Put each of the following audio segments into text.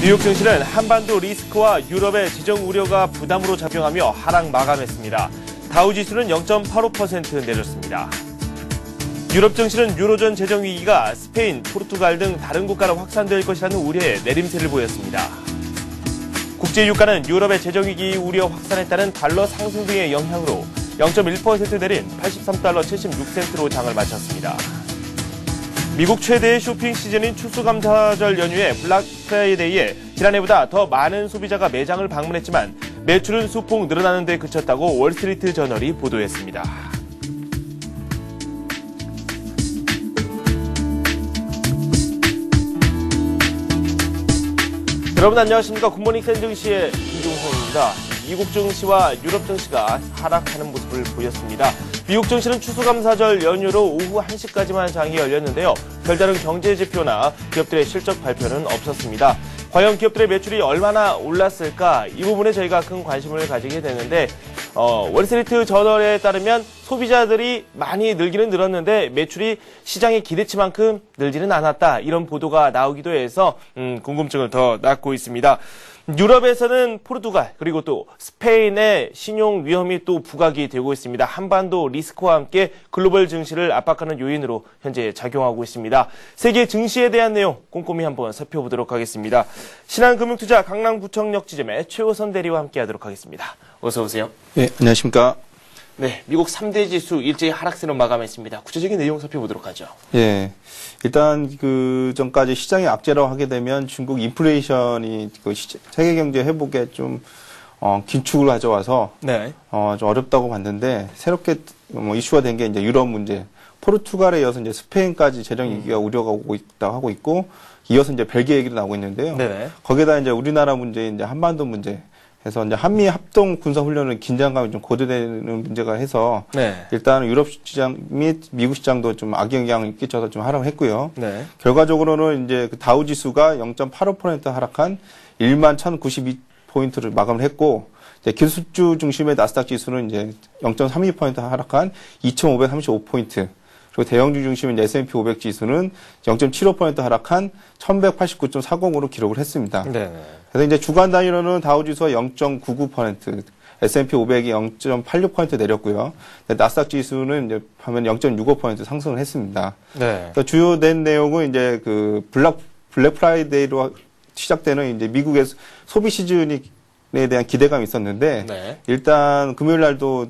뉴욕 증시는 한반도 리스크와 유럽의 재정 우려가 부담으로 작용하며 하락 마감했습니다. 다우지수는 0.85% 내렸습니다. 유럽 증시는 유로존 재정 위기가 스페인, 포르투갈 등 다른 국가로 확산될 것이라는 우려에 내림세를 보였습니다. 국제 유가는 유럽의 재정 위기 우려 확산에 따른 달러 상승 등의 영향으로 0.1% 내린 83달러 76센트로 장을 마쳤습니다. 미국 최대의 쇼핑 시즌인 추수감사절 연휴의 블랙 프라이데이에 지난해보다 더 많은 소비자가 매장을 방문했지만 매출은 소폭 늘어나는 데 그쳤다고 월스트리트 저널이 보도했습니다. 여러분 안녕하십니까. 굿모닝 샌 증시의 김종성입니다. 미국 증시와 유럽 증시가 하락하는 모습을 보였습니다. 미국 증시는 추수감사절 연휴로 오후 1시까지만 장이 열렸는데요. 별다른 경제 지표나 기업들의 실적 발표는 없었습니다. 과연 기업들의 매출이 얼마나 올랐을까? 이 부분에 저희가 큰 관심을 가지게 되는데 월스트리트 저널에 따르면 소비자들이 많이 늘기는 늘었는데 매출이 시장의 기대치만큼 늘지는 않았다. 이런 보도가 나오기도 해서 궁금증을 더 낳고 있습니다. 유럽에서는 포르투갈 그리고 또 스페인의 신용 위험이 또 부각이 되고 있습니다. 한반도 리스크와 함께 글로벌 증시를 압박하는 요인으로 현재 작용하고 있습니다. 세계 증시에 대한 내용 꼼꼼히 한번 살펴보도록 하겠습니다. 신한금융투자 강남구청역 지점의 최호선 대리와 함께하도록 하겠습니다. 어서 오세요. 네, 안녕하십니까. 네, 미국 3대 지수 일제히 하락세로 마감했습니다. 구체적인 내용 살펴보도록 하죠. 예. 일단 그 전까지 시장이 악재라고 하게 되면 중국 인플레이션이 그 세계 경제 회복에 좀 긴축을 가져와서 네. 좀 어렵다고 봤는데 새롭게 이슈가 된 게 이제 유럽 문제. 포르투갈에 이어서 이제 스페인까지 재정 위기가 우려가 오고 있다고 하고 있고 이어서 이제 벨기에 얘기도 나오고 있는데요. 네네. 거기에다 이제 우리나라 문제, 이제 한반도 문제. 그래서 이제 한미 합동 군사 훈련은 긴장감이 좀 고조되는 문제가 해서 네. 일단 유럽 시장 및 미국 시장도 좀 악영향을 끼쳐서 좀 하락을 했고요. 네. 결과적으로는 이제 그 다우 지수가 0.85% 하락한 11,092포인트를 마감을 했고 이제 기술주 중심의 나스닥 지수는 이제 0.32% 하락한 2,535포인트. 그리고 대형주 중심인 S&P 500 지수는 0.75% 하락한 1189.40으로 기록을 했습니다. 네. 그래서 이제 주간 단위로는 다우 지수가 0.99%, S&P 500이 0.86% 내렸고요. 나스닥 지수는 이제 하면 0.65% 상승을 했습니다. 네. 그러니까 주요된 내용은 이제 그 블랙 프라이데이로 시작되는 이제 미국의 소비 시즌에 대한 기대감이 있었는데 네. 일단 금요일 날도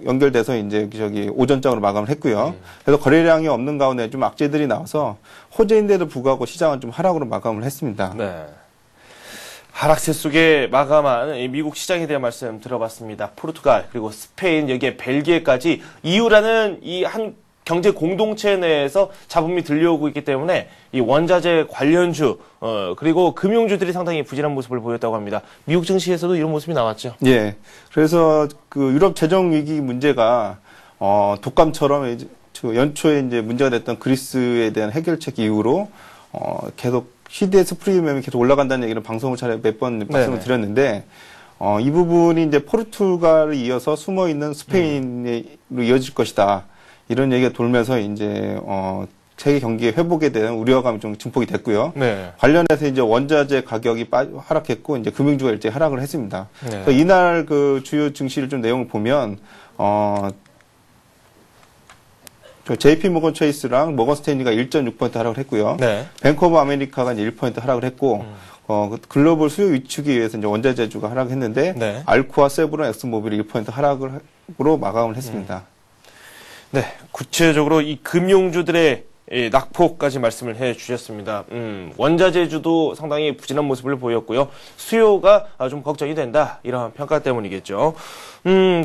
연결돼서 이제 오전장으로 마감을 했고요. 그래서 거래량이 없는 가운데 좀 악재들이 나와서 호재인데도 불구하고 시장은 좀 하락으로 마감을 했습니다. 네. 하락세 속에 마감한 미국 시장에 대한 말씀 들어봤습니다. 포르투갈 그리고 스페인 여기에 벨기에까지 EU라는 이 한 경제 공동체 내에서 잡음이 들려오고 있기 때문에 이 원자재 관련주 그리고 금융주들이 상당히 부진한 모습을 보였다고 합니다. 미국 증시에서도 이런 모습이 나왔죠. 예. 그래서 그 유럽 재정 위기 문제가 독감처럼 연초에 이제 문제가 됐던 그리스에 대한 해결책 이후로 계속 CDS 프리미엄이 계속 올라간다는 얘기를 방송을 몇 번 말씀을 드렸는데 이 부분이 이제 포르투갈을 이어서 숨어 있는 스페인으로 이어질 것이다. 이런 얘기가 돌면서 이제 세계 경기의 회복에 대한 우려감이 좀 증폭이 됐고요. 네. 관련해서 이제 원자재 가격이 하락했고 이제 금융주가 일제히 하락을 했습니다. 네. 그래서 이날 그 주요 증시를 좀 내용을 보면 JP 모건 체이스랑 모건 스탠리가 1.6% 하락을 했고요. 네. 뱅크 오브 아메리카가 이제 1% 하락을 했고 글로벌 수요 위축에 의해서 이제 원자재주가 하락했는데 네. 알코와 세브론, 엑스모빌이 1% 하락으로 마감을 했습니다. 네, 구체적으로 이 금융주들의 낙폭까지 말씀을 해주셨습니다. 원자재주도 상당히 부진한 모습을 보였고요. 수요가 좀 걱정이 된다. 이런 평가 때문이겠죠.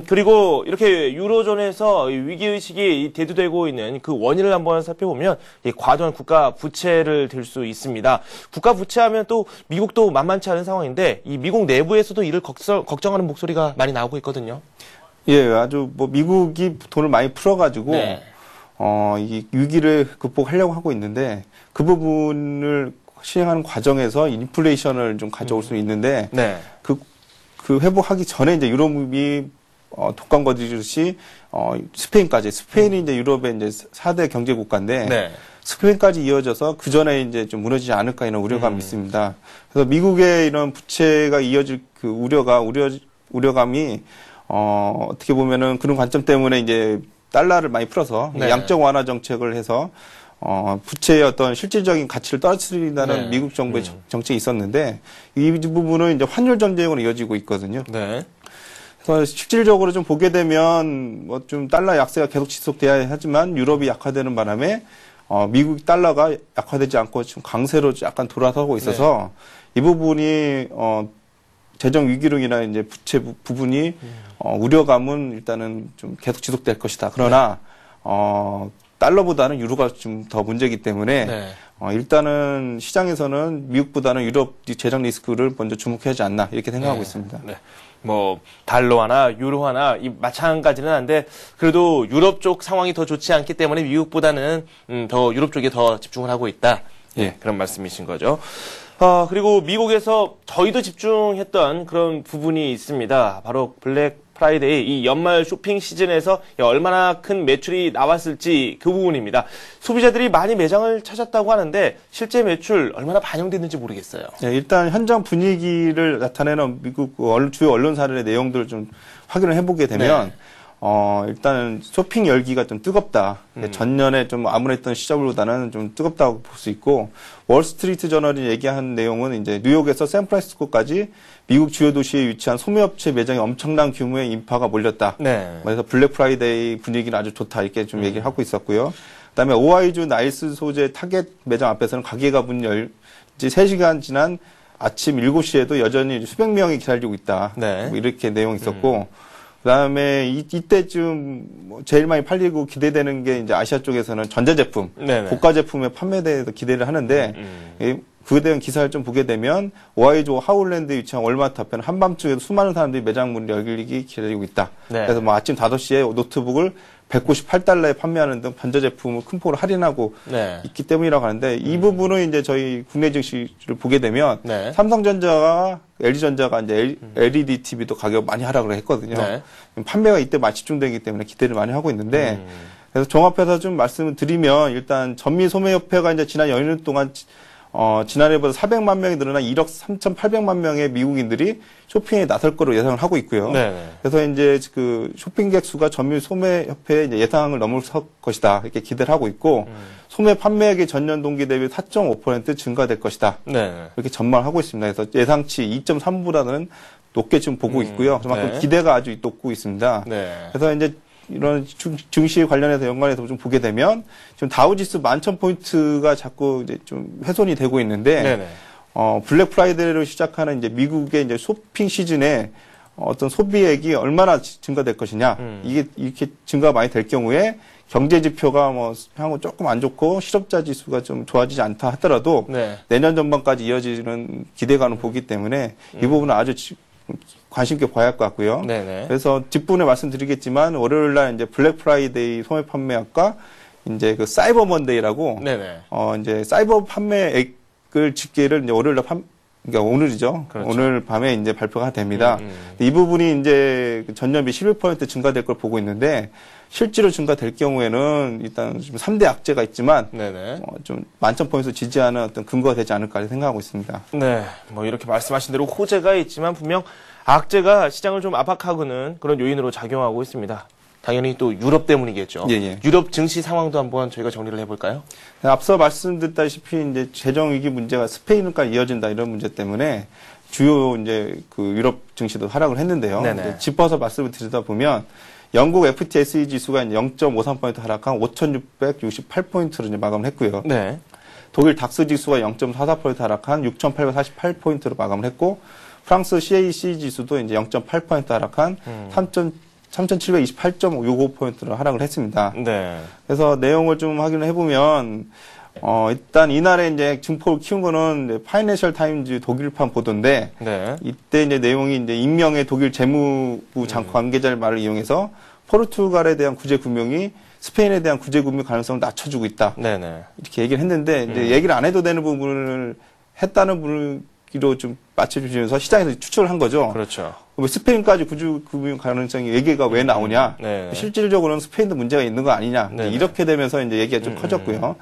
그리고 이렇게 유로존에서 위기의식이 대두되고 있는 그 원인을 한번 살펴보면 과도한 국가 부채를 들 수 있습니다. 국가 부채하면 또 미국도 만만치 않은 상황인데 이 미국 내부에서도 이를 걱정하는 목소리가 많이 나오고 있거든요. 예, 아주 미국이 돈을 많이 풀어가지고 네. 이 위기를 극복하려고 하고 있는데 그 부분을 시행하는 과정에서 인플레이션을 좀 가져올 수 있는데 네. 그 회복하기 전에 이제 유럽이 독감 거두듯이 스페인까지 스페인이 이제 유럽의 이제 4대 경제 국가인데 네. 스페인까지 이어져서 그 전에 이제 좀 무너지지 않을까 이런 우려감이 있습니다. 그래서 미국의 이런 부채가 이어질 그 우려감이 어떻게 보면은 그런 관점 때문에 이제 달러를 많이 풀어서 네. 양적 완화 정책을 해서 부채의 어떤 실질적인 가치를 떨어뜨린다는 네. 미국 정부의 정책이 있었는데 이 부분은 이제 환율 전쟁으로 이어지고 있거든요. 네. 그래서 실질적으로 좀 보게 되면 뭐 좀 달러 약세가 계속 지속돼야 하지만 유럽이 약화되는 바람에 미국 달러가 약화되지 않고 좀 강세로 약간 돌아서고 있어서 이 부분이 재정 위기로 인한 이제 부채 부분이 우려감은 일단은 좀 계속 지속될 것이다. 그러나 달러보다는 유로가 좀 더 문제이기 때문에 네. 일단은 시장에서는 미국보다는 유럽 재정 리스크를 먼저 주목해야 하지 않나 이렇게 생각하고 있습니다. 네. 뭐 달러 하나 유로 하나 마찬가지는 한데 그래도 유럽 쪽 상황이 더 좋지 않기 때문에 미국보다는 더 유럽 쪽에 더 집중을 하고 있다. 예. 그런 말씀이신 거죠. 그리고 미국에서 저희도 집중했던 그런 부분이 있습니다. 바로 블랙 프라이데이, 이 연말 쇼핑 시즌에서 얼마나 큰 매출이 나왔을지 그 부분입니다. 소비자들이 많이 매장을 찾았다고 하는데 실제 매출 얼마나 반영됐는지 모르겠어요. 네, 일단 현장 분위기를 나타내는 미국 주요 언론사들의 내용들을 좀 확인을 해보게 되면 일단 쇼핑 열기가 좀 뜨겁다. 전년에 좀 암울했던 시절보다는 좀 뜨겁다고 볼 수 있고, 월스트리트 저널이 얘기한 내용은 이제 뉴욕에서 샌프란시스코까지 미국 주요 도시에 위치한 소매업체 매장에 엄청난 규모의 인파가 몰렸다. 네. 그래서 블랙 프라이데이 분위기는 아주 좋다 이렇게 좀 얘기를 하고 있었고요. 그다음에 오하이주 나일스 소재 타겟 매장 앞에서는 가게가 문 열지 3시간 지난 아침 7시에도 여전히 수백 명이 기다리고 있다. 네. 뭐 이렇게 내용이 있었고, 그다음에 이때쯤 제일 많이 팔리고 기대되는 게 이제 아시아 쪽에서는 전자제품, 네네. 고가 제품의 판매에 대해서 기대를 하는데 그에 대한 기사를 좀 보게 되면 오하이주 하울랜드에 위치한 월마트 앞에는 한밤중에도 수많은 사람들이 매장 문을 열리기 기다리고 있다. 네. 그래서 뭐 아침 5시에 노트북을 198달러에 판매하는 등 전자제품을 큰 폭으로 할인하고 네. 있기 때문이라고 하는데 이 부분은 이제 저희 국내 증시를 보게 되면 네. 삼성전자가 LG전자가 이제 LED TV도 가격 많이 하락을 했거든요. 네. 판매가 이때 많이 집중되기 때문에 기대를 많이 하고 있는데 그래서 종합해서 좀 말씀을 드리면 일단 전미소매협회가 이제 지난 연휴 동안 지난해보다 400만 명이 늘어나 1억 3,800만 명의 미국인들이 쇼핑에 나설 거로 예상을 하고 있고요. 네네. 그래서 이제 그 쇼핑객 수가 전미 소매협회의 이제 예상을 넘어설 것이다 이렇게 기대를 하고 있고 소매 판매액이 전년 동기 대비 4.5% 증가될 것이다. 네. 이렇게 전망하고 있습니다. 그래서 예상치 2.3보다는 높게 지금 보고 있고요. 그만큼 네. 기대가 아주 높고 있습니다. 네. 그래서 이제 이런 증시 관련해서 연관해서 좀 보게 되면 지금 다우지수 11,000포인트가 자꾸 이제 좀 훼손이 되고 있는데 네네. 블랙 프라이데이로 시작하는 이제 미국의 이제 쇼핑 시즌에 어떤 소비액이 얼마나 증가될 것이냐. 이게 이렇게 증가가 많이 될 경우에 경제 지표가 뭐 향후 조금 안 좋고 실업자 지수가 좀 좋아지지 않다 하더라도 네. 내년 전반까지 이어지는 기대감을 보기 때문에 이 부분은 아주 관심 있게 봐야 할 것 같고요. 네네. 그래서 뒷부분에 말씀드리겠지만 월요일 날 이제 블랙 프라이데이 소매 판매학과 이제 그 사이버 먼데이라고 네네. 이제 사이버 판매액을 집계를 이제 월요일 날 그러니까 오늘이죠. 그렇죠. 오늘 밤에 이제 발표가 됩니다. 이 부분이 이제 전년비 11% 증가될 걸 보고 있는데 실제로 증가될 경우에는 일단 좀 3대 악재가 있지만 네네. 좀 만점 포인트 지지하는 어떤 근거가 되지 않을까 생각하고 있습니다. 네. 뭐 이렇게 말씀하신 대로 호재가 있지만 분명 악재가 시장을 좀 압박하고는 그런 요인으로 작용하고 있습니다. 당연히 또 유럽 때문이겠죠. 예. 유럽 증시 상황도 한번 저희가 정리를 해볼까요? 앞서 말씀드렸다시피 이제 재정 위기 문제가 스페인까지 이어진다 이런 문제 때문에 주요 이제 그 유럽 증시도 하락을 했는데요. 네네. 짚어서 말씀을 드리다 보면 영국 FTSE 지수가 0.53포인트 하락한 5,668포인트로 이제 마감을 했고요. 네. 독일 닥스 지수가 0.44포인트 하락한 6,848포인트로 마감을 했고 프랑스 CAC 지수도 이제 0.8포인트 하락한 3,728.65포인트로 하락을 했습니다. 네. 그래서 내용을 좀 확인을 해보면, 일단 이날에 이제 증폭을 키운 거는 파이낸셜 타임즈 독일판 보도인데, 네. 이때 이제 내용이 이제 익명의 독일 재무부 관계자의 말을 이용해서 포르투갈에 대한 구제 금융이 스페인에 대한 구제 금융 가능성을 낮춰주고 있다. 네네. 이렇게 얘기를 했는데, 이제 얘기를 안 해도 되는 부분을 했다는 분위기로 좀 맞춰주시면서 시장에서 추측을 한 거죠. 그렇죠. 그럼 스페인까지 구제 금융 가능성이 얘기가 왜 나오냐? 네. 실질적으로는 스페인도 문제가 있는 거 아니냐? 네네. 이렇게 되면서 이제 얘기가 좀 커졌고요.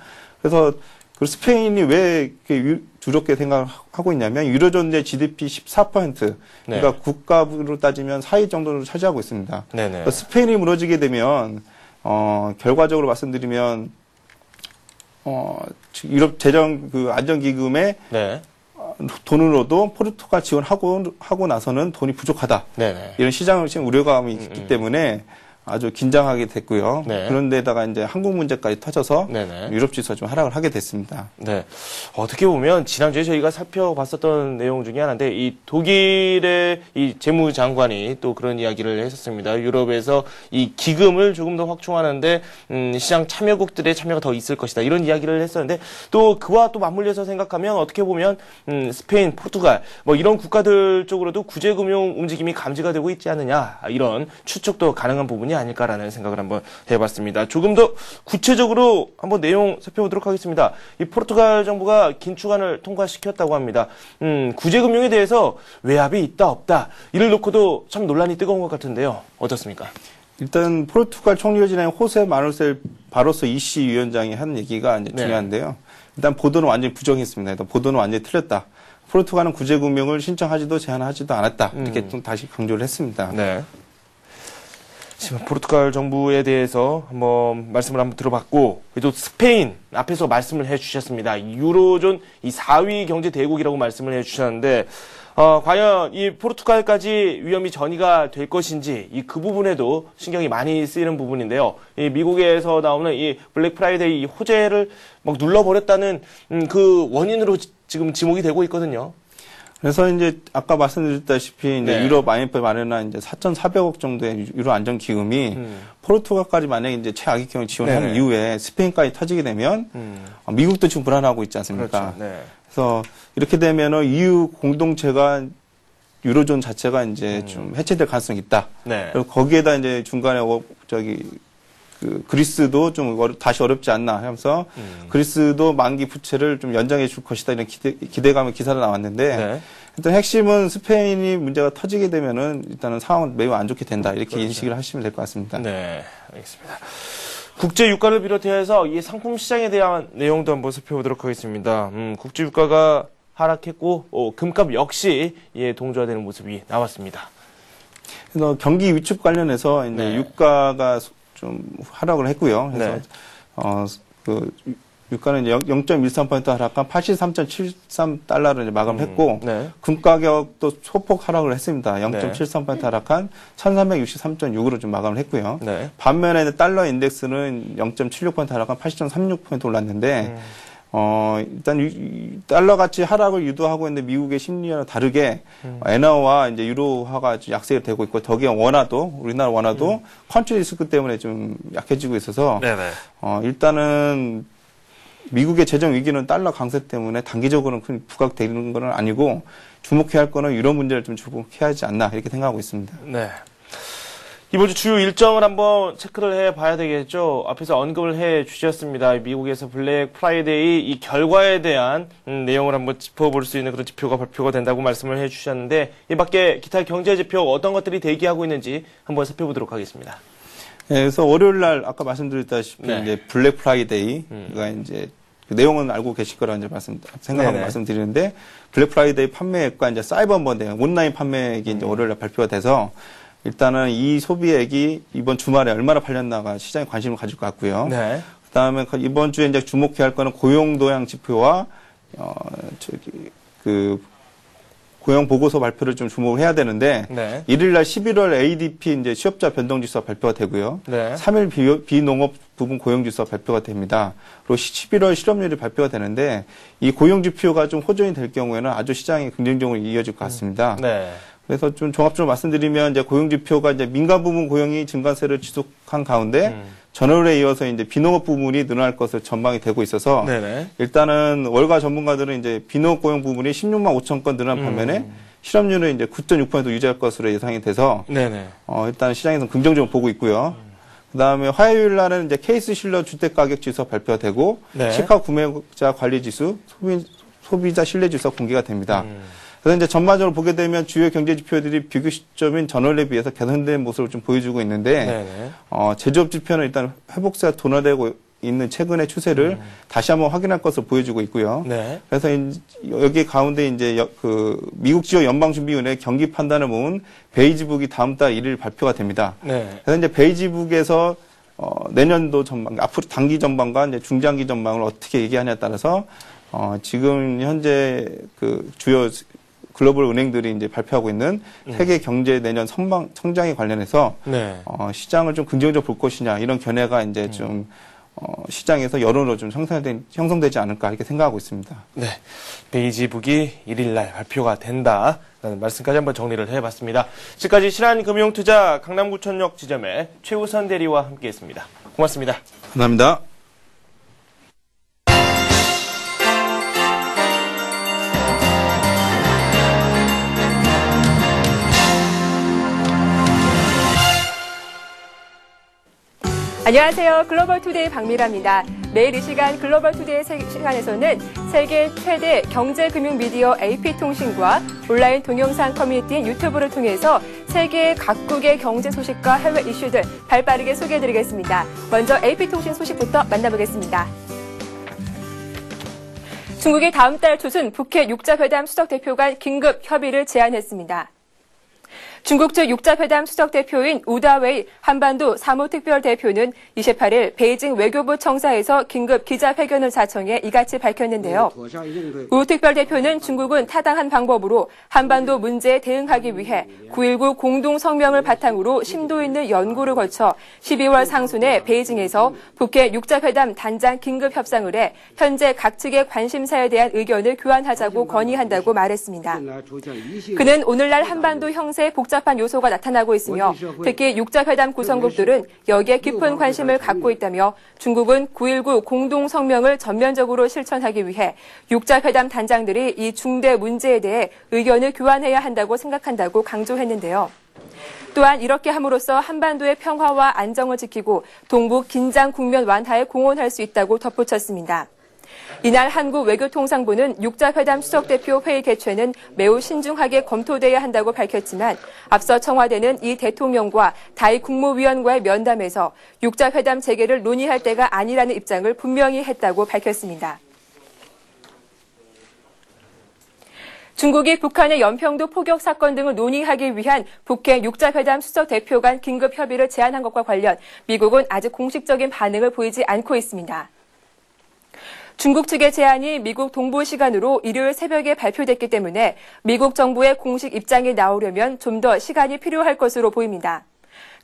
그래서 그 스페인이 왜 이렇게 두렵게 생각하고 있냐면 유로존 내 GDP 14%, 그러니까 네. 국가로 따지면 4위 정도를 차지하고 있습니다. 네네. 그러니까 스페인이 무너지게 되면 결과적으로 말씀드리면 유럽 재정 그 안정기금의 네. 돈으로도 포르투갈 지원하고 나서는 돈이 부족하다. 네네. 이런 시장을 지금 우려감이 있기 때문에 아주 긴장하게 됐고요. 네. 그런데다가 이제 한국 문제까지 터져서 네네. 유럽 지수가 좀 하락을 하게 됐습니다. 네. 어떻게 보면 지난주에 저희가 살펴봤었던 내용 중에 하나인데 이 독일의 이 재무장관이 또 그런 이야기를 했었습니다. 유럽에서 이 기금을 조금 더 확충하는데 시장 참여국들의 참여가 더 있을 것이다. 이런 이야기를 했었는데 또 그와 또 맞물려서 생각하면 어떻게 보면 스페인, 포르투갈 뭐 이런 국가들 쪽으로도 구제금융 움직임이 감지가 되고 있지 않느냐. 이런 추측도 가능한 부분이 아닐까라는 생각을 한번 해봤습니다. 조금 더 구체적으로 한번 내용 살펴보도록 하겠습니다. 이 포르투갈 정부가 긴축안을 통과시켰다고 합니다. 구제금융에 대해서 외압이 있다 없다 이를 놓고도 참 논란이 뜨거운 것 같은데요. 어떻습니까? 일단 포르투갈 총리를 지낸 호세 마누엘 바로소 EC 위원장이 한 얘기가 이제 네. 중요한데요. 일단 보도는 완전히 부정했습니다. 일단 보도는 완전히 틀렸다. 포르투갈은 구제금융을 신청하지도 제안하지도 않았다. 이렇게 좀 다시 강조를 했습니다. 네. 지금 포르투갈 정부에 대해서 한번 말씀을 한번 들어봤고, 그래도 스페인 앞에서 말씀을 해주셨습니다. 유로존 이 4위 경제 대국이라고 말씀을 해주셨는데, 과연 이 포르투갈까지 위험이 전이가 될 것인지 그 부분에도 신경이 많이 쓰이는 부분인데요. 이 미국에서 나오는 이 블랙 프라이데이 이 호재를 막 눌러버렸다는 그 원인으로 지금 지목이 되고 있거든요. 그래서 이제 아까 말씀드렸다시피 이제 네. 유럽 IMF 마련한 이제 4,400억 정도의 유로 안정 기금이 포르투갈까지 만약에 이제 최악의 경우 지원하는 네네. 이후에 스페인까지 터지게 되면 미국도 지금 불안하고 있지 않습니까? 그렇죠. 네. 그래서 이렇게 되면은 EU 공동체가 유로존 자체가 이제 좀 해체될 가능성이 있다. 네. 그리고 거기에다 이제 중간에 그리스도 좀 다시 어렵지 않나 하면서 그리스도 만기 부채를 좀 연장해 줄 것이다 이런 기대감의 기사가 나왔는데 네. 일단 핵심은 스페인이 문제가 터지게 되면은 일단은 상황은 매우 안 좋게 된다 이렇게 그렇죠. 인식을 하시면 될 것 같습니다. 네, 알겠습니다. 국제 유가를 비롯해서 이 상품 시장에 대한 내용도 한번 살펴보도록 하겠습니다. 국제 유가가 하락했고 금값 역시 동조화되는 모습이 나왔습니다. 그래서 경기 위축 관련해서 이제 네. 유가가 좀 하락을 했고요. 그래서 네. 유가는 0.13% 하락한 83.73달러로 이제 마감했고 네. 금 가격도 소폭 하락을 했습니다. 네. 0.73% 하락한 1,363.6으로 좀 마감을 했고요. 네. 반면에 달러 인덱스는 0.76% 하락한 80.36% 올랐는데 일단 달러 가치 하락을 유도하고 있는데 미국의 심리와는 다르게 엔화와 이제 유로화가 약세가 되고 있고 더기에 원화도 우리나라 원화도 컨트리 리스크 때문에 좀 약해지고 있어서 네네. 일단은 미국의 재정 위기는 달러 강세 때문에 단기적으로는 큰 부각되는 건 아니고 주목해야 할 거는 유로 문제를 좀 주목해야 하지 않나 이렇게 생각하고 있습니다. 네. 이번 주 주요 일정을 한번 체크를 해봐야 되겠죠. 앞에서 언급을 해주셨습니다. 미국에서 블랙 프라이데이 이 결과에 대한 내용을 한번 짚어볼 수 있는 그런 지표가 발표가 된다고 말씀을 해주셨는데 이 밖에 기타 경제 지표 어떤 것들이 대기하고 있는지 한번 살펴보도록 하겠습니다. 네, 그래서 월요일 날 아까 말씀드렸다시피 네. 이제 블랙 프라이데이가 이제 그 내용은 알고 계실 거라 이제 생각하고 네네. 말씀드리는데 블랙 프라이데이 판매액과 이제 사이버 먼데 온라인 판매액이 이제 월요일 날 발표가 돼서 일단은 이 소비액이 이번 주말에 얼마나 팔렸나가 시장에 관심을 가질 것 같고요. 네. 그다음에 이번 주에 이제 주목해야 할 거는 고용 도양 지표와 고용 보고서 발표를 좀 주목을 해야 되는데 네. 1일 날 11월 ADP 이제 취업자 변동 지수가 발표가 되고요. 네. 3일 비농업 부분 고용 지수가 발표가 됩니다. 그리고 11월 실업률이 발표가 되는데 이 고용 지표가 좀 호전이 될 경우에는 아주 시장이 긍정적으로 이어질 것 같습니다. 네. 그래서 좀 종합적으로 말씀드리면 이제 고용 지표가 이제 민간 부분 고용이 증가세를 지속한 가운데 전월에 이어서 이제 비농업 부분이 늘어날 것을 전망이 되고 있어서 네네. 일단은 월가 전문가들은 이제 비농업 고용 부분이 16만 5천 건 늘어난 반면에 실업률은 이제 9.6% 유지할 것으로 예상이 돼서 네네. 일단 시장에서는 긍정적으로 보고 있고요. 그다음에 화요일 날은 이제 케이스 실러 주택 가격 지수가 발표가 되고 네. 시가 구매자 관리 지수, 소비자 신뢰 지수가 공개가 됩니다. 그래서 이제 전반적으로 보게 되면 주요 경제 지표들이 비교 시점인 전월에 비해서 개선된 모습을 좀 보여주고 있는데 네네. 제조업 지표는 일단 회복세가 둔화되고 있는 최근의 추세를 다시 한번 확인할 것을 보여주고 있고요. 네. 그래서 여기 가운데 이제 그 미국 지역 연방준비위원회 경기 판단을 모은 베이지북이 다음 달 1일 발표가 됩니다. 네. 그래서 이제 베이지북에서 내년도 전망, 앞으로 단기 전망과 이제 중장기 전망을 어떻게 얘기하냐에 따라서 지금 현재 그 주요 글로벌 은행들이 이제 발표하고 있는 세계 경제 내년 성장에 관련해서 네. 시장을 좀 긍정적으로 볼 것이냐 이런 견해가 이제 좀 시장에서 여론으로 좀 형성되지 않을까 이렇게 생각하고 있습니다. 네. 베이지북이 1일날 발표가 된다라는 말씀까지 한번 정리를 해봤습니다. 지금까지 신한금융투자 강남구천역 지점의 최우선 대리와 함께했습니다. 고맙습니다. 감사합니다. 안녕하세요. 글로벌투데이 박미라입니다. 매일 이 시간 글로벌투데이 시간에서는 세계 최대 경제금융 미디어 AP통신과 온라인 동영상 커뮤니티인 유튜브를 통해서 세계 각국의 경제 소식과 해외 이슈들 발빠르게 소개해드리겠습니다. 먼저 AP통신 소식부터 만나보겠습니다. 중국이 다음 달 초순 북핵 6자회담 수석대표 간 긴급 협의를 제안했습니다. 중국 측 6자회담 수석대표인 우다웨이 한반도 사무특별대표는 28일 베이징 외교부 청사에서 긴급 기자회견을 자청해 이같이 밝혔는데요. 우 특별대표는 중국은 타당한 방법으로 한반도 문제에 대응하기 위해 9.19 공동성명을 바탕으로 심도 있는 연구를 거쳐 12월 상순에 베이징에서 북핵 6자회담 단장 긴급 협상을 해 현재 각 측의 관심사에 대한 의견을 교환하자고 건의한다고 말했습니다. 그는 오늘날 한반도 형세에 복잡한 요소가 나타나고 있으며 특히 6자회담 구성국들은 여기에 깊은 관심을 갖고 있다며 중국은 9.19 공동성명을 전면적으로 실천하기 위해 6자회담 단장들이 이 중대 문제에 대해 의견을 교환해야 한다고 생각한다고 강조했는데요. 또한 이렇게 함으로써 한반도의 평화와 안정을 지키고 동북 긴장 국면 완화에 공헌할 수 있다고 덧붙였습니다. 이날 한국 외교통상부는 6자회담 수석대표 회의 개최는 매우 신중하게 검토돼야 한다고 밝혔지만 앞서 청와대는 이 대통령과 다이 국무위원과의 면담에서 6자회담 재개를 논의할 때가 아니라는 입장을 분명히 했다고 밝혔습니다. 중국이 북한의 연평도 포격 사건 등을 논의하기 위한 북핵 6자회담 수석대표 간 긴급 협의를 제안한 것과 관련 미국은 아직 공식적인 반응을 보이지 않고 있습니다. 중국 측의 제안이 미국 동부 시간으로 일요일 새벽에 발표됐기 때문에 미국 정부의 공식 입장이 나오려면 좀 더 시간이 필요할 것으로 보입니다.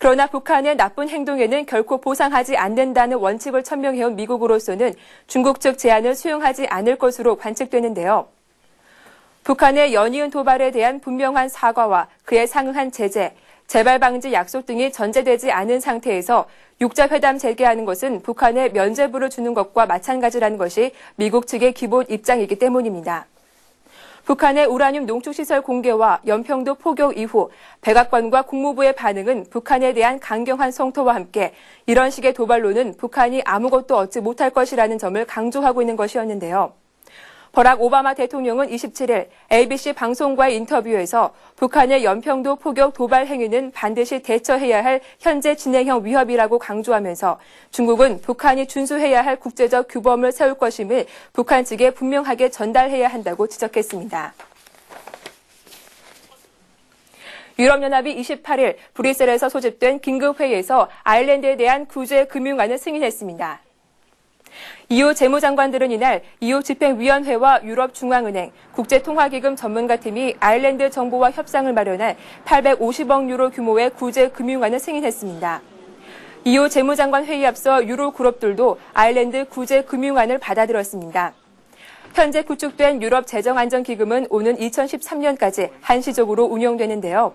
그러나 북한의 나쁜 행동에는 결코 보상하지 않는다는 원칙을 천명해온 미국으로서는 중국 측 제안을 수용하지 않을 것으로 관측되는데요. 북한의 연이은 도발에 대한 분명한 사과와 그에 상응한 제재, 재발 방지 약속 등이 전제되지 않은 상태에서 6자회담 재개하는 것은 북한에 면죄부를 주는 것과 마찬가지라는 것이 미국 측의 기본 입장이기 때문입니다. 북한의 우라늄 농축시설 공개와 연평도 포격 이후 백악관과 국무부의 반응은 북한에 대한 강경한 성토와 함께 이런 식의 도발로는 북한이 아무것도 얻지 못할 것이라는 점을 강조하고 있는 것이었는데요. 버락 오바마 대통령은 27일 ABC 방송과의 인터뷰에서 북한의 연평도 포격 도발 행위는 반드시 대처해야 할 현재 진행형 위협이라고 강조하면서 중국은 북한이 준수해야 할 국제적 규범을 세울 것임을 북한 측에 분명하게 전달해야 한다고 지적했습니다. 유럽연합이 28일 브뤼셀에서 소집된 긴급회의에서 아일랜드에 대한 구제 금융안을 승인했습니다. EU 재무장관들은 이날 EU 집행위원회와 유럽중앙은행, 국제통화기금 전문가팀이 아일랜드 정부와 협상을 마련할 850억 유로 규모의 구제 금융안을 승인했습니다. EU 재무장관 회의에 앞서 유로그룹들도 아일랜드 구제 금융안을 받아들였습니다. 현재 구축된 유럽 재정안전기금은 오는 2013년까지 한시적으로 운영되는데요.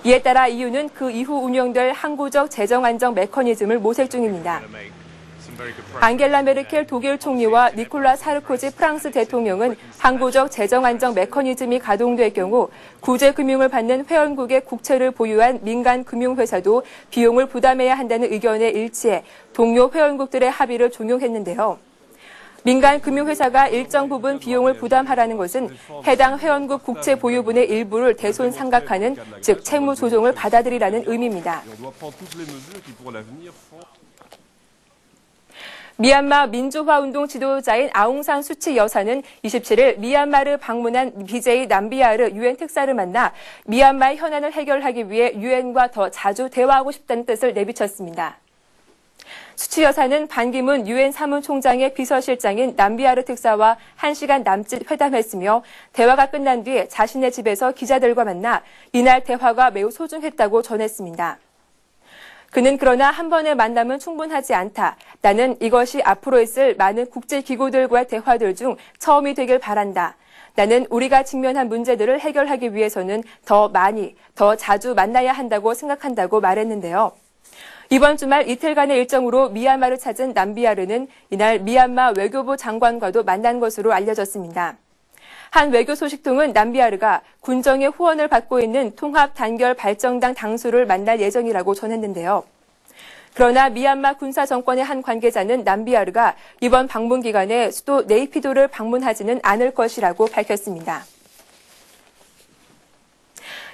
이에 따라 EU는 그 이후 운영될 항구적 재정안정 메커니즘을 모색 중입니다. 앙겔라 메르켈 독일 총리와 니콜라 사르코지 프랑스 대통령은 항구적 재정안정 메커니즘이 가동될 경우 구제금융을 받는 회원국의 국채를 보유한 민간 금융회사도 비용을 부담해야 한다는 의견에 일치해 동료 회원국들의 합의를 종용했는데요. 민간 금융회사가 일정 부분 비용을 부담하라는 것은 해당 회원국 국채 보유분의 일부를 대손상각하는, 즉 채무 조정을 받아들이라는 의미입니다. 미얀마 민주화운동 지도자인 아웅산 수치 여사는 27일 미얀마를 방문한 BJ 남비아르 유엔 특사를 만나 미얀마의 현안을 해결하기 위해 유엔과 더 자주 대화하고 싶다는 뜻을 내비쳤습니다. 수치 여사는 반기문 유엔 사무총장의 비서실장인 남비아르 특사와 1시간 남짓 회담했으며 대화가 끝난 뒤 자신의 집에서 기자들과 만나 이날 대화가 매우 소중했다고 전했습니다. 그는 그러나 한 번의 만남은 충분하지 않다. 나는 이것이 앞으로 있을 많은 국제기구들과의 대화들 중 처음이 되길 바란다. 나는 우리가 직면한 문제들을 해결하기 위해서는 더 많이, 더 자주 만나야 한다고 생각한다고 말했는데요. 이번 주말 이틀간의 일정으로 미얀마를 찾은 남비아르는 이날 미얀마 외교부 장관과도 만난 것으로 알려졌습니다. 한 외교 소식통은 남비아르가 군정의 후원을 받고 있는 통합단결발전당 당수를 만날 예정이라고 전했는데요. 그러나 미얀마 군사 정권의 한 관계자는 남비아르가 이번 방문 기간에 수도 네이피도를 방문하지는 않을 것이라고 밝혔습니다.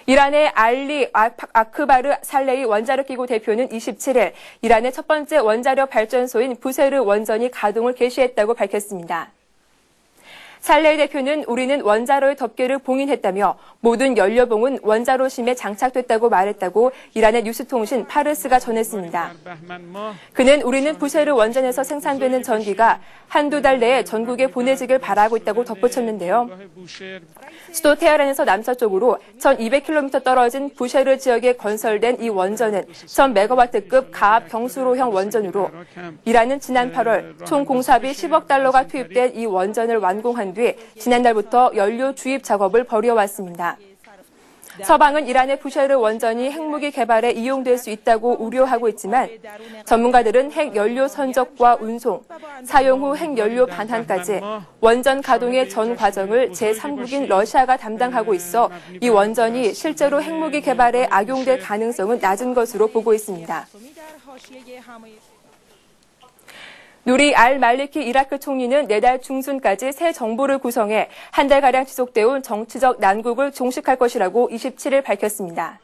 이란의 알리 아크바르 살레이 원자력 기구 대표는 27일 이란의 첫 번째 원자력 발전소인 부세르 원전이 가동을 개시했다고 밝혔습니다. 살레이 대표는 우리는 원자로의 덮개를 봉인했다며 모든 연료봉은 원자로심에 장착됐다고 말했다고 이란의 뉴스통신 파르스가 전했습니다. 그는 우리는 부세르 원전에서 생산되는 전기가 한두 달 내에 전국에 보내지길 바라고 있다고 덧붙였는데요. 수도 테헤란에서 남서쪽으로 1200km 떨어진 부쉐르 지역에 건설된 이 원전은 1000메가와트급 가압 경수로형 원전으로 이란은 지난 8월 총 공사비 10억 달러가 투입된 이 원전을 완공한 뒤 지난달부터 연료 주입 작업을 벌여왔습니다. 서방은 이란의 부쉐르 원전이 핵무기 개발에 이용될 수 있다고 우려하고 있지만 전문가들은 핵연료 선적과 운송, 사용 후 핵연료 반환까지 원전 가동의 전 과정을 제3국인 러시아가 담당하고 있어 이 원전이 실제로 핵무기 개발에 악용될 가능성은 낮은 것으로 보고 있습니다. 누리 알 말리키 이라크 총리는 내달 중순까지 새 정부를 구성해 한 달가량 지속돼온 정치적 난국을 종식할 것이라고 27일 밝혔습니다.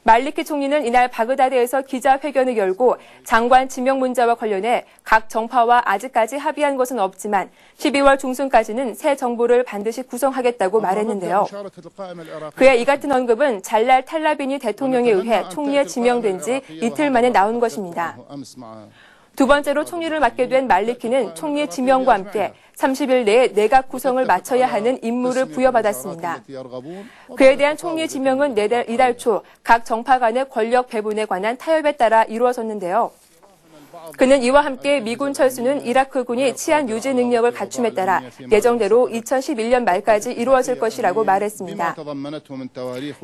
말리키 총리는 이날 바그다드에서 기자회견을 열고 장관 지명 문제와 관련해 각 정파와 아직까지 합의한 것은 없지만 12월 중순까지는 새 정부를 반드시 구성하겠다고 말했는데요. 그의 이 같은 언급은 잘랄 탈라비니 대통령에 의해 총리에 지명된 지 이틀 만에 나온 것입니다. 두 번째로 총리를 맡게 된 말리키는 총리 지명과 함께 30일 내에 내각 구성을 마쳐야 하는 임무를 부여받았습니다. 그에 대한 총리 지명은 이달 초 각 정파 간의 권력 배분에 관한 타협에 따라 이루어졌는데요. 그는 이와 함께 미군 철수는 이라크군이 치안 유지 능력을 갖춤에 따라 예정대로 2011년 말까지 이루어질 것이라고 말했습니다.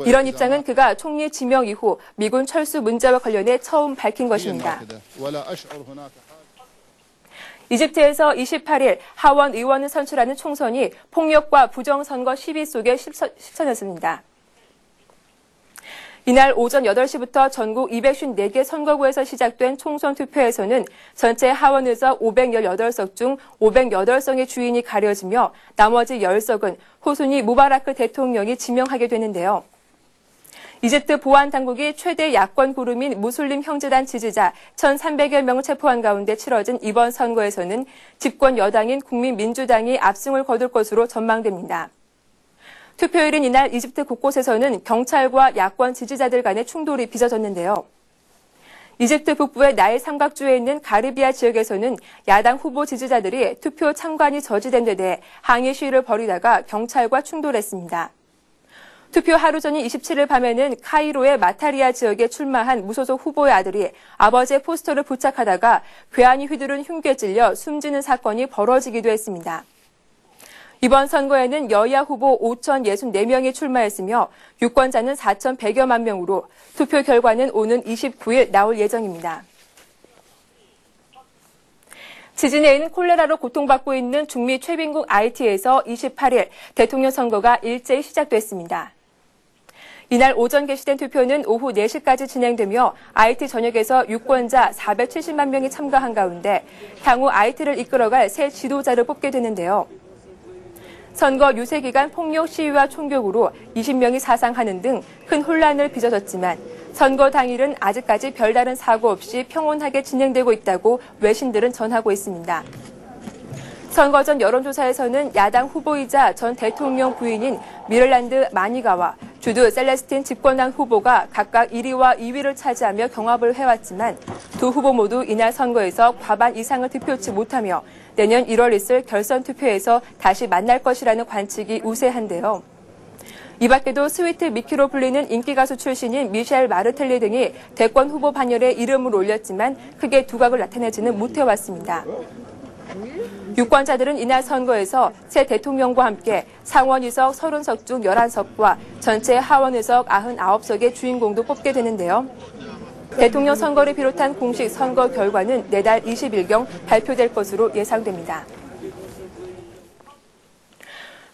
이런 입장은 그가 총리 지명 이후 미군 철수 문제와 관련해 처음 밝힌 것입니다. 이집트에서 28일 하원 의원을 선출하는 총선이 폭력과 부정선거 시비 속에 실천했습니다. 이날 오전 8시부터 전국 254개 선거구에서 시작된 총선 투표에서는 전체 하원의석 518석 중 508석의 주인이 가려지며 나머지 10석은 호스니 무바라크 대통령이 지명하게 되는데요. 이집트 보안당국이 최대 야권 그룹인 무슬림 형제단 지지자 1,300여 명을 체포한 가운데 치러진 이번 선거에서는 집권 여당인 국민민주당이 압승을 거둘 것으로 전망됩니다. 투표일인 이날 이집트 곳곳에서는 경찰과 야권 지지자들 간의 충돌이 빚어졌는데요. 이집트 북부의 나일 삼각주에 있는 가르비아 지역에서는 야당 후보 지지자들이 투표 참관이 저지된 데 대해 항의 시위를 벌이다가 경찰과 충돌했습니다. 투표 하루 전인 27일 밤에는 카이로의 마타리아 지역에 출마한 무소속 후보의 아들이 아버지의 포스터를 부착하다가 괴한이 휘두른 흉기에 찔려 숨지는 사건이 벌어지기도 했습니다. 이번 선거에는 여야 후보 5,064명이 출마했으며 유권자는 4,100여만 명으로 투표 결과는 오는 29일 나올 예정입니다. 지진해인 콜레라로 고통받고 있는 중미 최빈국 IT에서 28일 대통령 선거가 일제히 시작됐습니다. 이날 오전 개시된 투표는 오후 4시까지 진행되며 IT 전역에서 유권자 470만 명이 참가한 가운데 향후 IT를 이끌어갈 새 지도자를 뽑게 되는데요. 선거 유세 기간 폭력 시위와 총격으로 20명이 사상하는 등 큰 혼란을 빚어졌지만 선거 당일은 아직까지 별다른 사고 없이 평온하게 진행되고 있다고 외신들은 전하고 있습니다. 선거 전 여론조사에서는 야당 후보이자 전 대통령 부인인 미를란드 마니가와 주드 셀레스틴 집권당 후보가 각각 1위와 2위를 차지하며 경합을 해왔지만 두 후보 모두 이날 선거에서 과반 이상을 득표치 못하며 내년 1월 있을 결선 투표에서 다시 만날 것이라는 관측이 우세한데요. 이 밖에도 스위트 미키로 불리는 인기 가수 출신인 미셸 마르텔리 등이 대권 후보 반열에 이름을 올렸지만 크게 두각을 나타내지는 못해왔습니다. 유권자들은 이날 선거에서 새 대통령과 함께 상원의석 30석 중 11석과 전체 하원의석 99석의 주인공도 뽑게 되는데요. 대통령 선거를 비롯한 공식 선거 결과는 내달 20일경 발표될 것으로 예상됩니다.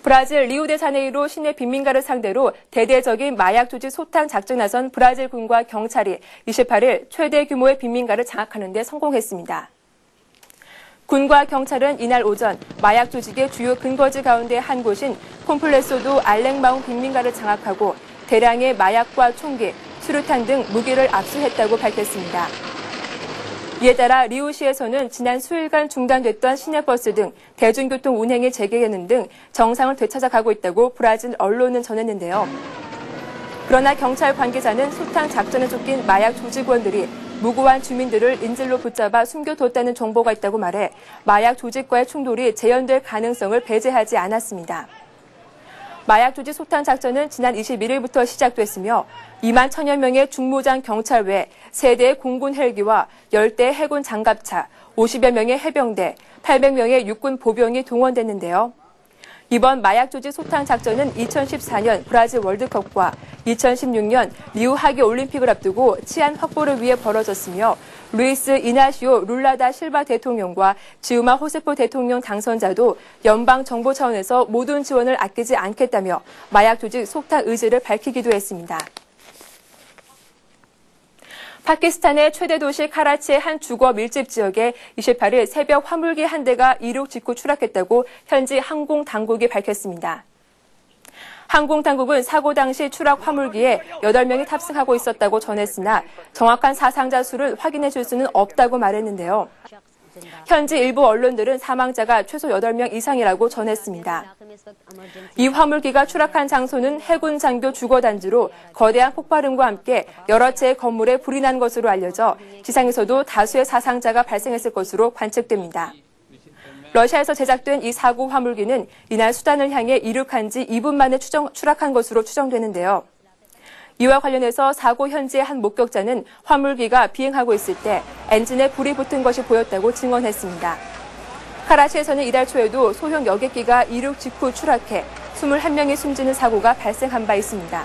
브라질 리우데자네이루 시내 빈민가를 상대로 대대적인 마약 조직 소탕 작전에 나선 브라질 군과 경찰이 28일 최대 규모의 빈민가를 장악하는 데 성공했습니다. 군과 경찰은 이날 오전 마약 조직의 주요 근거지 가운데 한 곳인 콤플레소도 알랭마운 빈민가를 장악하고 대량의 마약과 총기, 수류탄 등 무기를 압수했다고 밝혔습니다. 이에 따라 리우시에서는 지난 수일간 중단됐던 시내버스 등 대중교통 운행이 재개하는 등 정상을 되찾아가고 있다고 브라질 언론은 전했는데요. 그러나 경찰 관계자는 소탕 작전에 쫓긴 마약 조직원들이 무고한 주민들을 인질로 붙잡아 숨겨뒀다는 정보가 있다고 말해 마약 조직과의 충돌이 재현될 가능성을 배제하지 않았습니다. 마약 조직 소탕 작전은 지난 21일부터 시작됐으며 2만 1천여 명의 중무장 경찰 외 3대의 공군 헬기와 10대의 해군 장갑차, 50여 명의 해병대, 800명의 육군 보병이 동원됐는데요. 이번 마약 조직 소탕 작전은 2014년 브라질 월드컵과 2016년 리우 하계 올림픽을 앞두고 치안 확보를 위해 벌어졌으며 루이스 이나시오 룰라다 실바 대통령과 지우마 호세프 대통령 당선자도 연방 정부 차원에서 모든 지원을 아끼지 않겠다며 마약 조직 소탕 의지를 밝히기도 했습니다. 파키스탄의 최대 도시 카라치의 한 주거 밀집 지역에 28일 새벽 화물기 한 대가 이륙 직후 추락했다고 현지 항공 당국이 밝혔습니다. 항공 당국은 사고 당시 추락 화물기에 8명이 탑승하고 있었다고 전했으나 정확한 사상자 수를 확인해 줄 수는 없다고 말했는데요. 현지 일부 언론들은 사망자가 최소 8명 이상이라고 전했습니다. 이 화물기가 추락한 장소는 해군 장교 주거단지로 거대한 폭발음과 함께 여러 채의 건물에 불이 난 것으로 알려져 지상에서도 다수의 사상자가 발생했을 것으로 관측됩니다. 러시아에서 제작된 이 사고 화물기는 이날 수단을 향해 이륙한 지 2분 만에 추락한 것으로 추정되는데요. 이와 관련해서 사고 현지의 한 목격자는 화물기가 비행하고 있을 때 엔진에 불이 붙은 것이 보였다고 증언했습니다. 카라치에서는 이달 초에도 소형 여객기가 이륙 직후 추락해 21명이 숨지는 사고가 발생한 바 있습니다.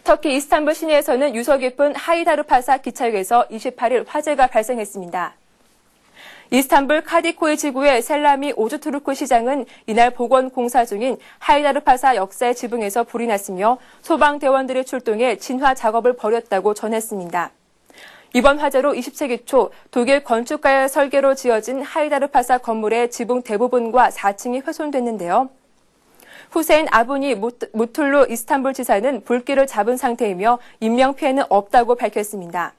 터키 이스탄불 시내에서는 유서 깊은 하이다르파사 기차역에서 28일 화재가 발생했습니다. 이스탄불 카디코이 지구의 셀라미 오주투르크 시장은 이날 복원 공사 중인 하이다르파사 역사의 지붕에서 불이 났으며 소방대원들이 출동해 진화 작업을 벌였다고 전했습니다. 이번 화재로 20세기 초 독일 건축가의 설계로 지어진 하이다르파사 건물의 지붕 대부분과 4층이 훼손됐는데요. 후세인 아부니 무툴루 이스탄불 지사는 불길을 잡은 상태이며 인명피해는 없다고 밝혔습니다.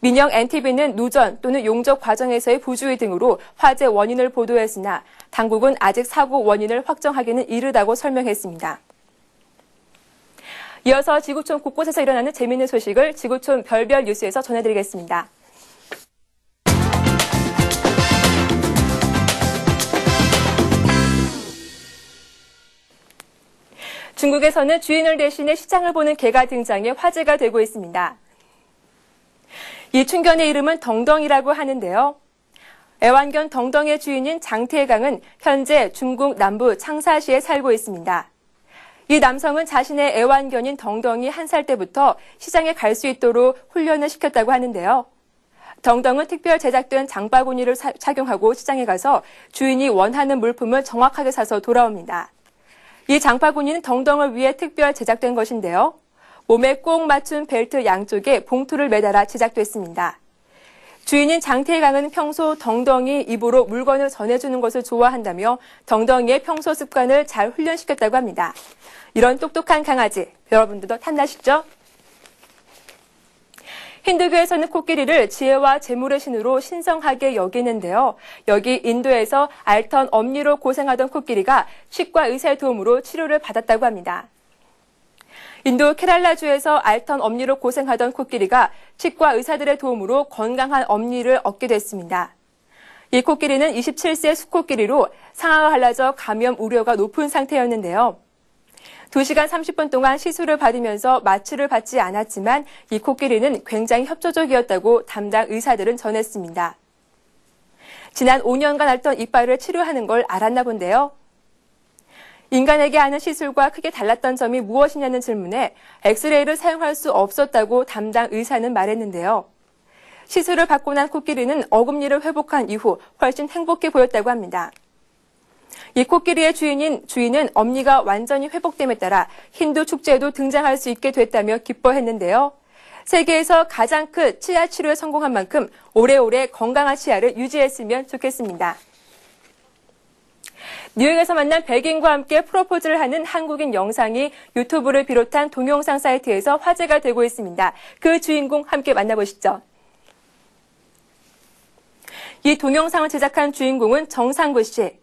민영 NTV는 누전 또는 용접 과정에서의 부주의 등으로 화재 원인을 보도했으나 당국은 아직 사고 원인을 확정하기는 이르다고 설명했습니다. 이어서 지구촌 곳곳에서 일어나는 재미있는 소식을 지구촌 별별 뉴스에서 전해드리겠습니다. 중국에서는 주인을 대신해 시장을 보는 개가 등장해 화제가 되고 있습니다. 이 충견의 이름은 덩덩이라고 하는데요. 애완견 덩덩의 주인인 장태강은 현재 중국 남부 창사시에 살고 있습니다. 이 남성은 자신의 애완견인 덩덩이 1살 때부터 시장에 갈 수 있도록 훈련을 시켰다고 하는데요. 덩덩은 특별 제작된 장바구니를 착용하고 시장에 가서 주인이 원하는 물품을 정확하게 사서 돌아옵니다. 이 장바구니는 덩덩을 위해 특별 제작된 것인데요. 몸에 꼭 맞춘 벨트 양쪽에 봉투를 매달아 제작됐습니다. 주인인 장태강은 평소 덩덩이 입으로 물건을 전해주는 것을 좋아한다며 덩덩이의 평소 습관을 잘 훈련시켰다고 합니다. 이런 똑똑한 강아지, 여러분들도 탐나시죠? 힌두교에서는 코끼리를 지혜와 재물의 신으로 신성하게 여기는데요. 여기 인도에서 앓던 엄니로 고생하던 코끼리가 치과 의사의 도움으로 치료를 받았다고 합니다. 인도 케랄라주에서 앓던 엄니로 고생하던 코끼리가 치과 의사들의 도움으로 건강한 엄니를 얻게 됐습니다. 이 코끼리는 27세 수코끼리로 상아가 갈라져 감염 우려가 높은 상태였는데요. 2시간 30분 동안 시술을 받으면서 마취를 받지 않았지만 이 코끼리는 굉장히 협조적이었다고 담당 의사들은 전했습니다. 지난 5년간 앓던 이빨을 치료하는 걸 알았나 본데요. 인간에게 하는 시술과 크게 달랐던 점이 무엇이냐는 질문에 엑스레이를 사용할 수 없었다고 담당 의사는 말했는데요. 시술을 받고 난 코끼리는 어금니를 회복한 이후 훨씬 행복해 보였다고 합니다. 이 코끼리의 주인은 엄니가 완전히 회복됨에 따라 힌두 축제에도 등장할 수 있게 됐다며 기뻐했는데요. 세계에서 가장 큰 치아 치료에 성공한 만큼 오래오래 건강한 치아를 유지했으면 좋겠습니다. 뉴욕에서 만난 백인과 함께 프로포즈를 하는 한국인 영상이 유튜브를 비롯한 동영상 사이트에서 화제가 되고 있습니다. 그 주인공 함께 만나보시죠. 이 동영상을 제작한 주인공은 정상구 씨.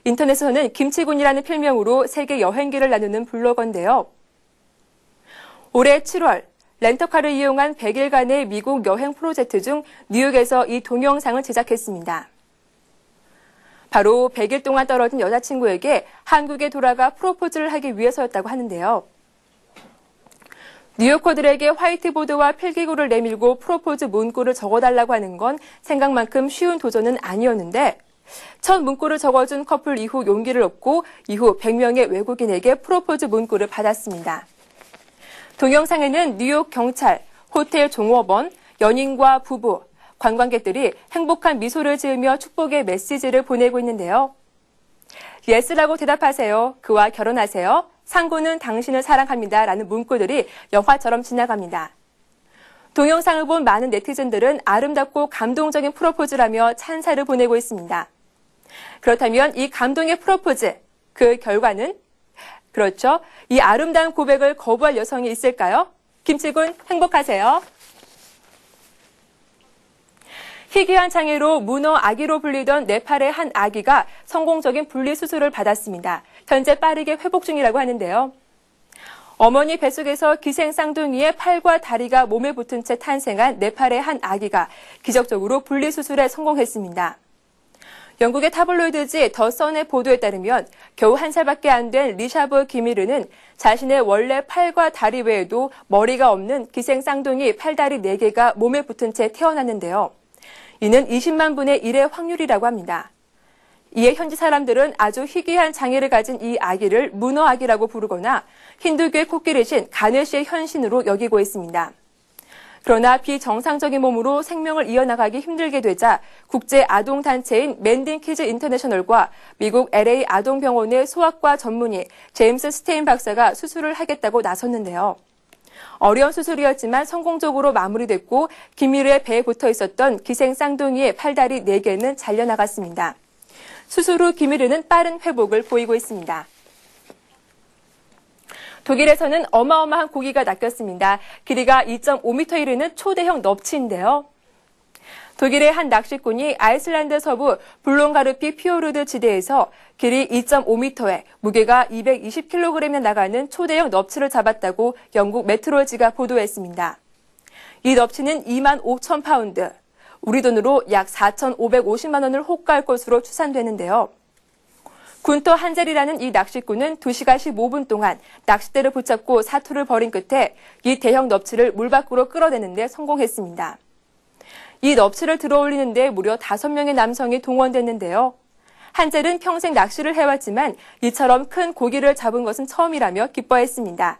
인터넷에서는 김치군이라는 필명으로 세계 여행기를 나누는 블로거인데요. 올해 7월 렌터카를 이용한 100일간의 미국 여행 프로젝트 중 뉴욕에서 이 동영상을 제작했습니다. 바로 100일 동안 떨어진 여자친구에게 한국에 돌아가 프로포즈를 하기 위해서였다고 하는데요. 뉴요커들에게 화이트보드와 필기구를 내밀고 프로포즈 문구를 적어달라고 하는 건 생각만큼 쉬운 도전은 아니었는데 첫 문구를 적어준 커플 이후 용기를 얻고 이후 100명의 외국인에게 프로포즈 문구를 받았습니다. 동영상에는 뉴욕 경찰, 호텔 종업원, 연인과 부부, 관광객들이 행복한 미소를 지으며 축복의 메시지를 보내고 있는데요. 예스라고 대답하세요. 그와 결혼하세요. 상구는 당신을 사랑합니다. 라는 문구들이 영화처럼 지나갑니다. 동영상을 본 많은 네티즌들은 아름답고 감동적인 프로포즈라며 찬사를 보내고 있습니다. 그렇다면 이 감동의 프로포즈, 그 결과는? 그렇죠. 이 아름다운 고백을 거부할 여성이 있을까요? 김치군 행복하세요. 희귀한 장애로 문어 아기로 불리던 네팔의 한 아기가 성공적인 분리수술을 받았습니다. 현재 빠르게 회복 중이라고 하는데요. 어머니 뱃속에서 기생 쌍둥이의 팔과 다리가 몸에 붙은 채 탄생한 네팔의 한 아기가 기적적으로 분리수술에 성공했습니다. 영국의 타블로이드지 더 선의 보도에 따르면 겨우 1살밖에 안 된 리샤브 기미르는 자신의 원래 팔과 다리 외에도 머리가 없는 기생 쌍둥이 팔다리 4개가 몸에 붙은 채 태어났는데요. 이는 20만 분의 1의 확률이라고 합니다. 이에 현지 사람들은 아주 희귀한 장애를 가진 이 아기를 문어 아기라고 부르거나 힌두교의 코끼리신 가네시의 현신으로 여기고 있습니다. 그러나 비정상적인 몸으로 생명을 이어나가기 힘들게 되자 국제 아동단체인 맨딘 키즈 인터내셔널과 미국 LA 아동병원의 소아과 전문의 제임스 스테인 박사가 수술을 하겠다고 나섰는데요. 어려운 수술이었지만 성공적으로 마무리됐고 기미르의 배에 붙어 있었던 기생 쌍둥이의 팔다리 4개는 잘려나갔습니다. 수술 후 기미르는 빠른 회복을 보이고 있습니다. 독일에서는 어마어마한 고기가 낚였습니다. 길이가 2.5m 이르는 초대형 넙치인데요. 독일의 한 낚시꾼이 아이슬란드 서부 블론가르피 피오르드 지대에서 길이 2.5m에 무게가 220kg에 나가는 초대형 넙치를 잡았다고 영국 메트로지가 보도했습니다. 이 넙치는 25,000파운드, 우리 돈으로 약 4,550만 원을 호가할 것으로 추산되는데요. 군터 한젤이라는 이 낚시꾼은 2시간 15분 동안 낚싯대를 붙잡고 사투를 벌인 끝에 이 대형 넙치를 물 밖으로 끌어내는 데 성공했습니다. 이 넙치를 들어올리는 데 무려 5명의 남성이 동원됐는데요. 한젤은 평생 낚시를 해왔지만 이처럼 큰 고기를 잡은 것은 처음이라며 기뻐했습니다.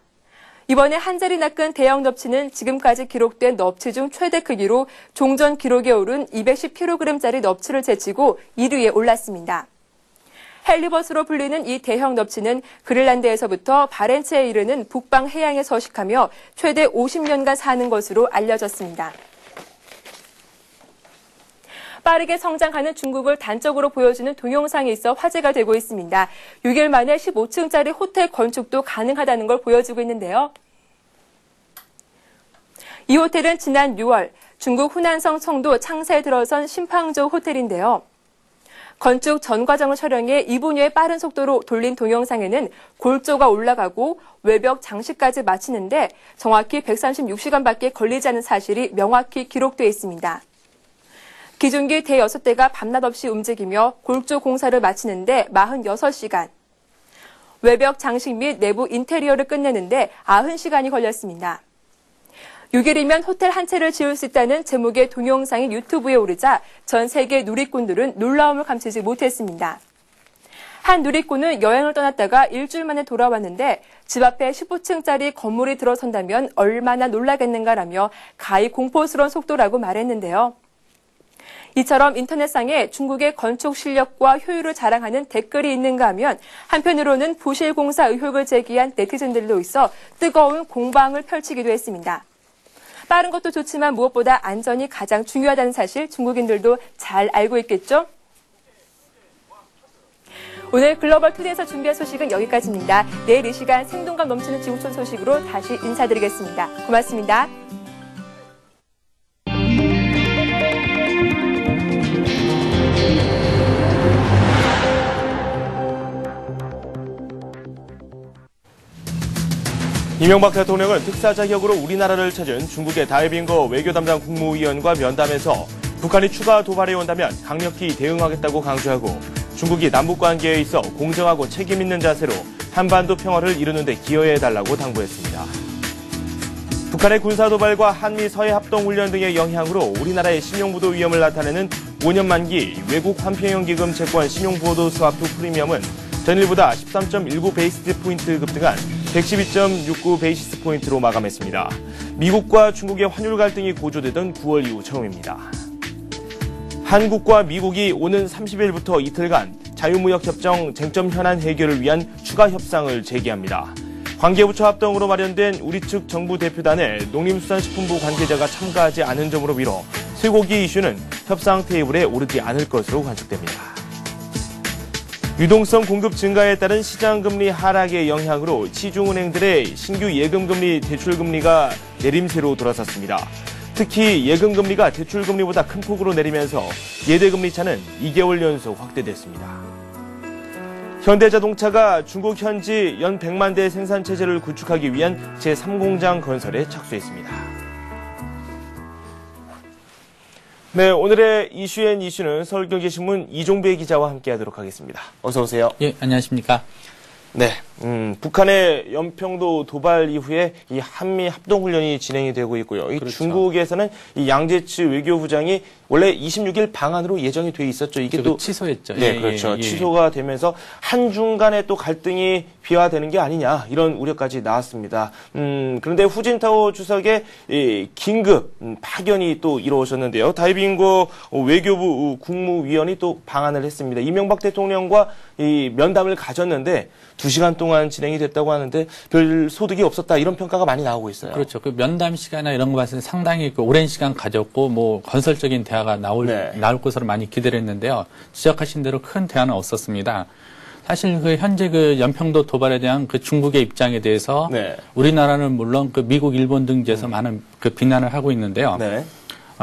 이번에 한젤이 낚은 대형 넙치는 지금까지 기록된 넙치 중 최대 크기로 종전 기록에 오른 210kg짜리 넙치를 제치고 1위에 올랐습니다. 헬리벗으로 불리는 이 대형 넙치는 그린란드에서부터 바렌츠에 이르는 북방 해양에 서식하며 최대 50년간 사는 것으로 알려졌습니다. 빠르게 성장하는 중국을 단적으로 보여주는 동영상이 있어 화제가 되고 있습니다. 6일 만에 15층짜리 호텔 건축도 가능하다는 걸 보여주고 있는데요. 이 호텔은 지난 6월 중국 후난성 청도 창사에 들어선 신팡조 호텔인데요. 건축 전 과정을 촬영해 2분여의 빠른 속도로 돌린 동영상에는 골조가 올라가고 외벽 장식까지 마치는데 정확히 136시간밖에 걸리지 않은 사실이 명확히 기록되어 있습니다. 기존기 대6대가 밤낮 없이 움직이며 골조 공사를 마치는데 46시간, 외벽 장식 및 내부 인테리어를 끝내는데 90시간이 걸렸습니다. 6일이면 호텔 한 채를 지을 수 있다는 제목의 동영상이 유튜브에 오르자 전 세계 누리꾼들은 놀라움을 감추지 못했습니다. 한 누리꾼은 여행을 떠났다가 일주일 만에 돌아왔는데 집 앞에 15층짜리 건물이 들어선다면 얼마나 놀라겠는가라며 가히 공포스러운 속도라고 말했는데요. 이처럼 인터넷상에 중국의 건축 실력과 효율을 자랑하는 댓글이 있는가 하면 한편으로는 부실공사 의혹을 제기한 네티즌들도 있어 뜨거운 공방을 펼치기도 했습니다. 빠른 것도 좋지만 무엇보다 안전이 가장 중요하다는 사실 중국인들도 잘 알고 있겠죠? 오늘 글로벌 투데이에서 준비한 소식은 여기까지입니다. 내일 이 시간 생동감 넘치는 지구촌 소식으로 다시 인사드리겠습니다. 고맙습니다. 이명박 대통령은 특사 자격으로 우리나라를 찾은 중국의 다이빙거 외교 담당 국무위원과 면담에서 북한이 추가 도발해 온다면 강력히 대응하겠다고 강조하고 중국이 남북 관계에 있어 공정하고 책임 있는 자세로 한반도 평화를 이루는 데 기여해달라고 당부했습니다. 북한의 군사 도발과 한미 서해 합동 훈련 등의 영향으로 우리나라의 신용부도 위험을 나타내는 5년 만기 외국 환평형 기금 채권 신용보도 스와프 프리미엄은 전일보다 13.19 베이시스 포인트 급등한 112.69 베이시스 포인트로 마감했습니다. 미국과 중국의 환율 갈등이 고조되던 9월 이후 처음입니다. 한국과 미국이 오는 30일부터 이틀간 자유무역협정 쟁점 현안 해결을 위한 추가 협상을 재개합니다. 관계부처 합동으로 마련된 우리 측 정부 대표단에 농림수산식품부 관계자가 참가하지 않은 점으로 미뤄 쇠고기 이슈는 협상 테이블에 오르지 않을 것으로 관측됩니다. 유동성 공급 증가에 따른 시장금리 하락의 영향으로 시중은행들의 신규 예금금리 대출금리가 내림세로 돌아섰습니다. 특히 예금금리가 대출금리보다 큰 폭으로 내리면서 예대금리 차는 2개월 연속 확대됐습니다. 현대자동차가 중국 현지 연 100만 대 생산체제를 구축하기 위한 제3공장 건설에 착수했습니다. 네, 오늘의 이슈앤 이슈는 서울경제신문 이종배 기자와 함께하도록 하겠습니다. 어서 오세요. 예, 안녕하십니까. 네, 북한의 연평도 도발 이후에 이 한미 합동훈련이 진행이 되고 있고요. 이 그렇죠. 중국에서는 이 양재치 외교부장이 원래 26일 방한으로 예정이 돼 있었죠. 이게 또 취소했죠. 네, 예, 그렇죠. 예. 취소가 되면서 한중간에 또 갈등이 비화되는 게 아니냐 이런 우려까지 나왔습니다. 그런데 후진타오 주석의 이 긴급 파견이 또 이루어졌는데요. 다이빙거 외교부 국무위원이 또 방한을 했습니다. 이명박 대통령과 이 면담을 가졌는데 2시간 동안 진행이 됐다고 하는데 별 소득이 없었다 이런 평가가 많이 나오고 있어요. 그렇죠. 그 면담 시간이나 이런 거 봤을 때 상당히 그 오랜 시간 가졌고 뭐 건설적인 대화가 나올 것으로 많이 기대를 했는데요. 지적하신 대로 큰 대화는 없었습니다. 사실 그 현재 그 연평도 도발에 대한 그 중국의 입장에 대해서 우리나라는 물론 그 미국, 일본 등지에서 많은 그 비난을 하고 있는데요.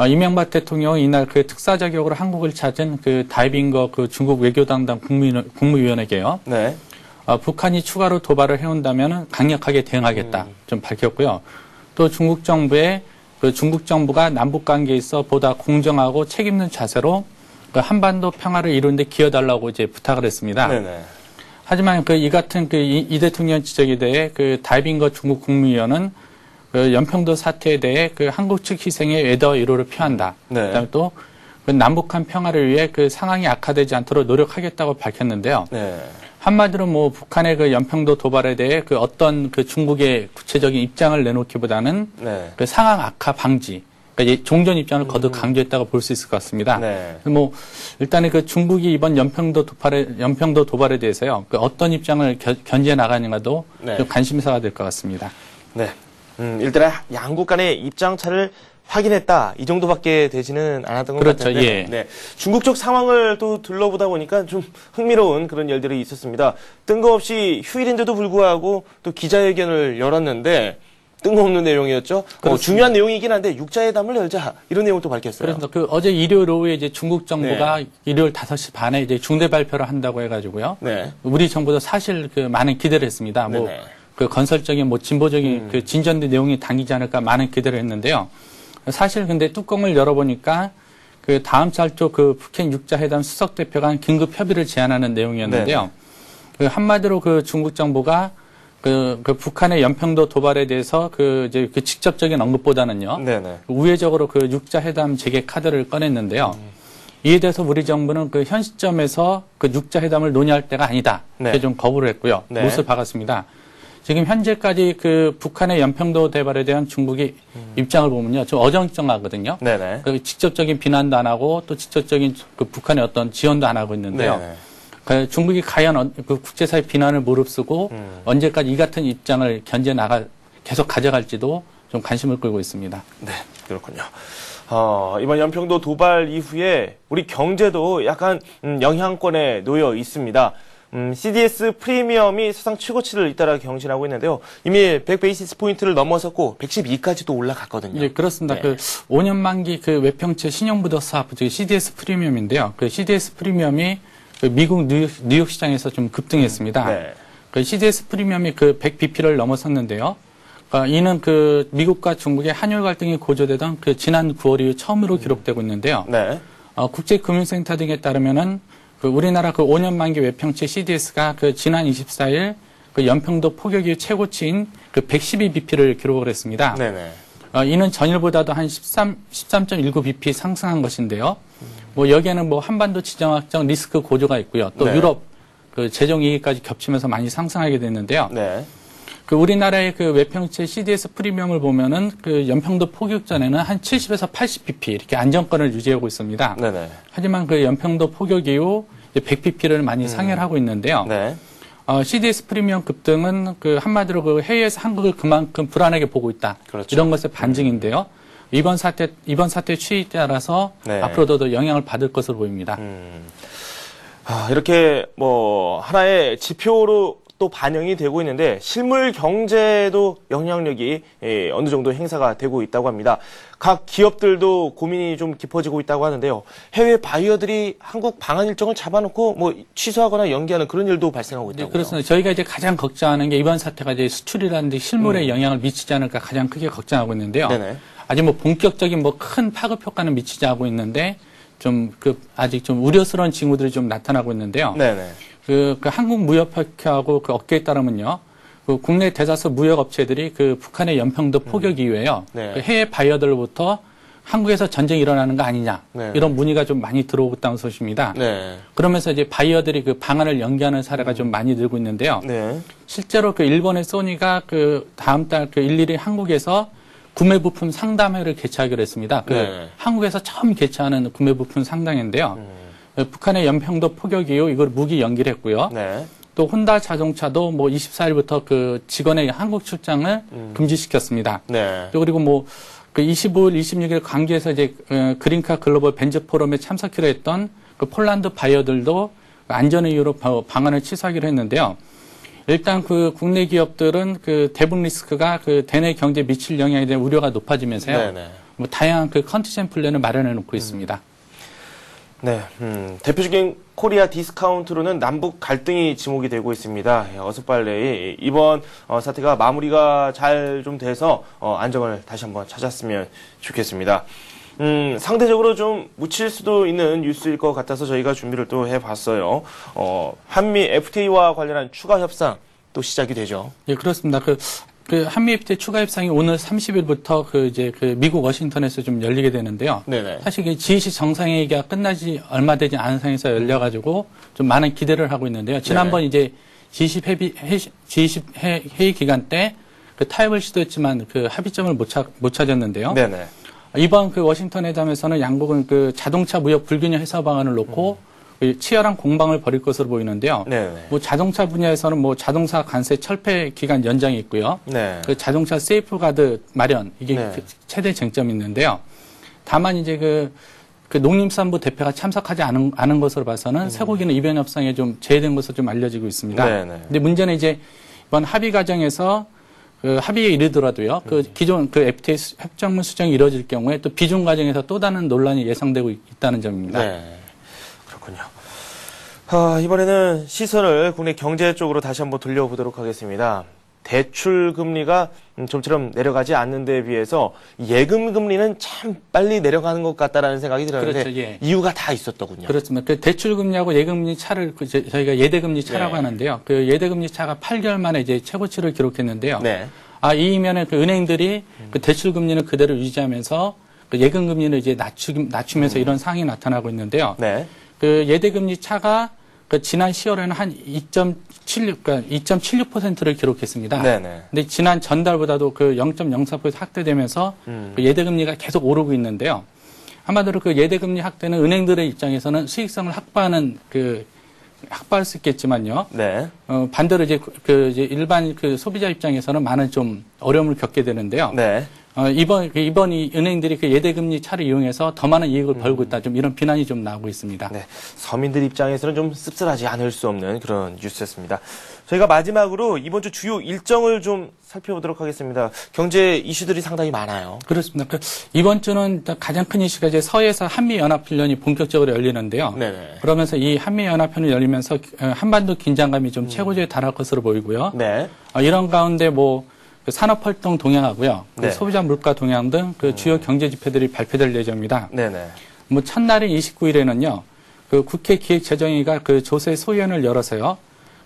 이명박 대통령은 이날 그 특사 자격으로 한국을 찾은 그 다이빙거 그 중국 외교 담당 국무위원에게요. 북한이 추가로 도발을 해온다면 강력하게 대응하겠다 좀 밝혔고요. 또 중국 정부가 남북 관계에 있어 보다 공정하고 책임 있는 자세로 그 한반도 평화를 이루는 데 기여달라고 이제 부탁을 했습니다. 하지만 이 같은 이 대통령 지적에 대해 그 다이빙거 중국 국무위원은 그 연평도 사태에 대해 그 한국 측 희생에 외도 위로를 표한다. 그다음에 또 그 남북한 평화를 위해 그 상황이 악화되지 않도록 노력하겠다고 밝혔는데요. 한마디로 뭐 북한의 그 연평도 도발에 대해 그 어떤 그 중국의 구체적인 입장을 내놓기보다는 그 상황 악화 방지, 그러니까 종전 입장을 거듭 강조했다고 볼 수 있을 것 같습니다. 뭐 일단은 그 중국이 이번 연평도 도발에 대해서요, 그 어떤 입장을 견지해 나가는가도 좀 관심사가 될 것 같습니다. 일단 양국 간의 입장 차를 확인했다 이 정도밖에 되지는 않았던 것 그렇죠. 같은데 예. 네. 중국 쪽 상황을 또 둘러보다 보니까 좀 흥미로운 그런 일들이 있었습니다. 뜬금없이 휴일인데도 불구하고 또 기자회견을 열었는데 뜬금없는 내용이었죠. 중요한 내용이긴 한데 육자회담을 열자 이런 내용을 또 밝혔어요. 그래서 어제 일요일 오후에 이제 중국 정부가 일요일 5시 반에 이제 중대 발표를 한다고 해가지고요. 네. 우리 정부도 사실 많은 기대를 했습니다. 네네. 건설적인 진보적인 진전된 내용이 담기지 않을까 많은 기대를 했는데요. 사실 근데 뚜껑을 열어보니까 다음 달 초 북한 육자회담 수석 대표가 긴급 협의를 제안하는 내용이었는데요. 한마디로 중국 정부가 북한의 연평도 도발에 대해서 이제 직접적인 언급보다는요. 네네. 우회적으로 육자회담 재개 카드를 꺼냈는데요. 이에 대해서 우리 정부는 현 시점에서 육자회담을 논의할 때가 아니다. 이렇게 좀 거부를 했고요. 네. 못을 박았습니다. 지금 현재까지 북한의 연평도 대발에 대한 중국의 입장을 보면요. 좀 어정쩡하거든요. 네네. 직접적인 비난도 안 하고 또 직접적인 북한의 어떤 지원도 안 하고 있는데요. 네네. 중국이 과연 국제사회 비난을 무릅쓰고 언제까지 이 같은 입장을 계속 가져갈지도 좀 관심을 끌고 있습니다. 네, 그렇군요. 이번 연평도 도발 이후에 우리 경제도 약간 영향권에 놓여 있습니다. CDS 프리미엄이 사상 최고치를 잇따라 경신하고 있는데요. 이미 100베이시스 포인트를 넘어섰고 112까지도 올라갔거든요. 네, 그렇습니다. 네. 5년 만기 외평채 신용부도 사업, CDS 프리미엄인데요. CDS 프리미엄이 미국 뉴욕 시장에서 좀 급등했습니다. 네. CDS 프리미엄이 100bp를 넘어섰는데요. 이는 미국과 중국의 한일 갈등이 고조되던 지난 9월 이후 처음으로 기록되고 있는데요. 네. 국제금융센터 등에 따르면은 우리나라 5년 만기 외평채 CDS가 지난 24일 연평도 폭격 이후 최고치인 112bp를 기록을 했습니다. 네네. 이는 전일보다도 한 13.19bp 상승한 것인데요. 여기에는 한반도 지정학적 리스크 고조가 있고요. 또 네. 유럽 재정 이익까지 겹치면서 많이 상승하게 됐는데요. 네. 우리나라의 외평채 CDS 프리미엄을 보면은 연평도 폭격 전에는 한 70에서 80bp 이렇게 안정권을 유지하고 있습니다. 네네. 하지만 연평도 폭격 이후 100bp를 많이 상회를 하고 있는데요. 네. CDS 프리미엄 급등은 한마디로 해외에서 한국을 그만큼 불안하게 보고 있다. 그렇죠. 이런 것의 반증인데요. 이번 사태 추이에 따라서 네. 앞으로도 더 영향을 받을 것으로 보입니다. 이렇게 하나의 지표로 또 반영이 되고 있는데 실물 경제도 영향력이 어느 정도 행사가 되고 있다고 합니다. 각 기업들도 고민이 좀 깊어지고 있다고 하는데요. 해외 바이어들이 한국 방한 일정을 잡아놓고 취소하거나 연기하는 그런 일도 발생하고 있다고요. 네, 그렇습니다. 저희가 이제 가장 걱정하는 게 이번 사태가 이제 수출이라는 데 실물에 영향을 미치지 않을까 가장 크게 걱정하고 있는데요. 네네. 아직 본격적인 큰 파급 효과는 미치지 않고 있는데 아직 좀 우려스러운 징후들이 좀 나타나고 있는데요. 네네. 한국무역협회하고 업계에 따르면요. 국내 대다수 무역업체들이 북한의 연평도 폭격 이후에요. 네. 해외 바이어들로부터 한국에서 전쟁이 일어나는 거 아니냐. 네. 이런 문의가 좀 많이 들어오고 있다는 소식입니다. 네. 그러면서 이제 바이어들이 방안을 연기하는 사례가 좀 많이 늘고 있는데요. 네. 실제로 일본의 소니가 다음 달 일일이 한국에서 구매 부품 상담회를 개최하기로 했습니다. 네. 한국에서 처음 개최하는 구매 부품 상담회인데요. 북한의 연평도 폭격 이후 이걸 무기 연기를 했고요. 네. 또 혼다 자동차도 24일부터 직원의 한국 출장을 금지시켰습니다. 네. 또 그리고 25일, 26일 관계에서 이제 그린카 글로벌 벤처 포럼에 참석하기로 했던 폴란드 바이어들도 안전의 이유로 방안을 취소하기로 했는데요. 일단 국내 기업들은 대분 리스크가 대내 경제에 미칠 영향에 대한 우려가 높아지면서요. 네네. 다양한 컨티젠 플랜을 마련해 놓고 있습니다. 네, 대표적인 코리아 디스카운트로는 남북 갈등이 지목이 되고 있습니다. 어스빨레이 이번 사태가 마무리가 잘 좀 돼서 안정을 다시 한번 찾았으면 좋겠습니다. 상대적으로 좀 묻힐 수도 있는 뉴스일 것 같아서 저희가 준비를 또 해봤어요. 한미 FTA와 관련한 추가 협상 또 시작이 되죠. 예, 그렇습니다. 한미 FTA 추가 협상이 오늘 30일부터 미국 워싱턴에서 좀 열리게 되는데요. 네네. 사실 G20 정상회의가 끝나지 얼마 되지 않은 상황에서 열려가지고 좀 많은 기대를 하고 있는데요. 지난번 이제 G20 회의 기간 때 타협을 시도했지만 합의점을 못 찾았는데요. 네네. 이번 워싱턴 회담에서는 양국은 자동차 무역 불균형 해소 방안을 놓고 그 치열한 공방을 벌일 것으로 보이는데요. 네. 뭐 자동차 분야에서는 뭐 자동차 관세 철폐 기간 연장이 있고요. 네. 그 자동차 세이프가드 마련 이게 네. 그 최대 쟁점이 있는데요. 다만 이제 그 농림산부 대표가 참석하지 않은 것으로 봐서는 쇠고기는 입양 협상에 좀 제외된 것으로 좀 알려지고 있습니다. 네네. 근데 문제는 이제 이번 합의 과정에서 그 합의에 이르더라도요. 그 기존 그 FTA 협정문 수정이 이루어질 경우에 또 비준 과정에서 또 다른 논란이 예상되고 있다는 점입니다. 네. 그렇군요. 이번에는 시선을 국내 경제 쪽으로 다시 한번 돌려보도록 하겠습니다. 대출 금리가 좀처럼 내려가지 않는 데에 비해서 예금 금리는 참 빨리 내려가는 것 같다라는 생각이 들었는데 그렇죠, 예. 이유가 다 있었더군요. 그렇습니다. 그 대출 금리하고 예금 금리 차를 저희가 예대 금리 차라고 네. 하는데요. 그 예대 금리 차가 8개월 만에 이제 최고치를 기록했는데요. 네. 이면에 그 은행들이 그 대출 금리는 그대로 유지하면서 그 예금 금리를 이제 낮추면서 이런 상황이 나타나고 있는데요. 네. 그 예대 금리 차가 그 지난 10월에는 한 2.76%를 기록했습니다. 네네. 근데 지난 전달보다도 그 0.04% 확대되면서 그 예대 금리가 계속 오르고 있는데요. 한마디로 그 예대 금리 확대는 은행들의 입장에서는 수익성을 확보할 수 있겠지만요. 네. 반대로 이제 이제 일반 그 소비자 입장에서는 많은 좀 어려움을 겪게 되는데요. 네. 이번 이 은행들이 그 예대금리 차를 이용해서 더 많은 이익을 벌고 있다. 좀 이런 비난이 좀 나오고 있습니다. 네. 서민들 입장에서는 좀 씁쓸하지 않을 수 없는 그런 뉴스였습니다. 저희가 마지막으로 이번 주 주요 일정을 좀 살펴보도록 하겠습니다. 경제 이슈들이 상당히 많아요. 그렇습니다. 이번 주는 가장 큰 이슈가 이제 서해에서 한미연합훈련이 본격적으로 열리는데요. 네네. 그러면서 이 한미연합훈련이 열리면서 한반도 긴장감이 좀 최고조에 달할 것으로 보이고요. 네. 이런 가운데 그 산업활동 동향하고요. 그 네. 소비자 물가 동향 등 그 주요 경제 지표들이 발표될 예정입니다. 네네. 뭐 첫날인 29일에는요. 그 국회 기획재정위가 그 조세 소위원을 열어서요.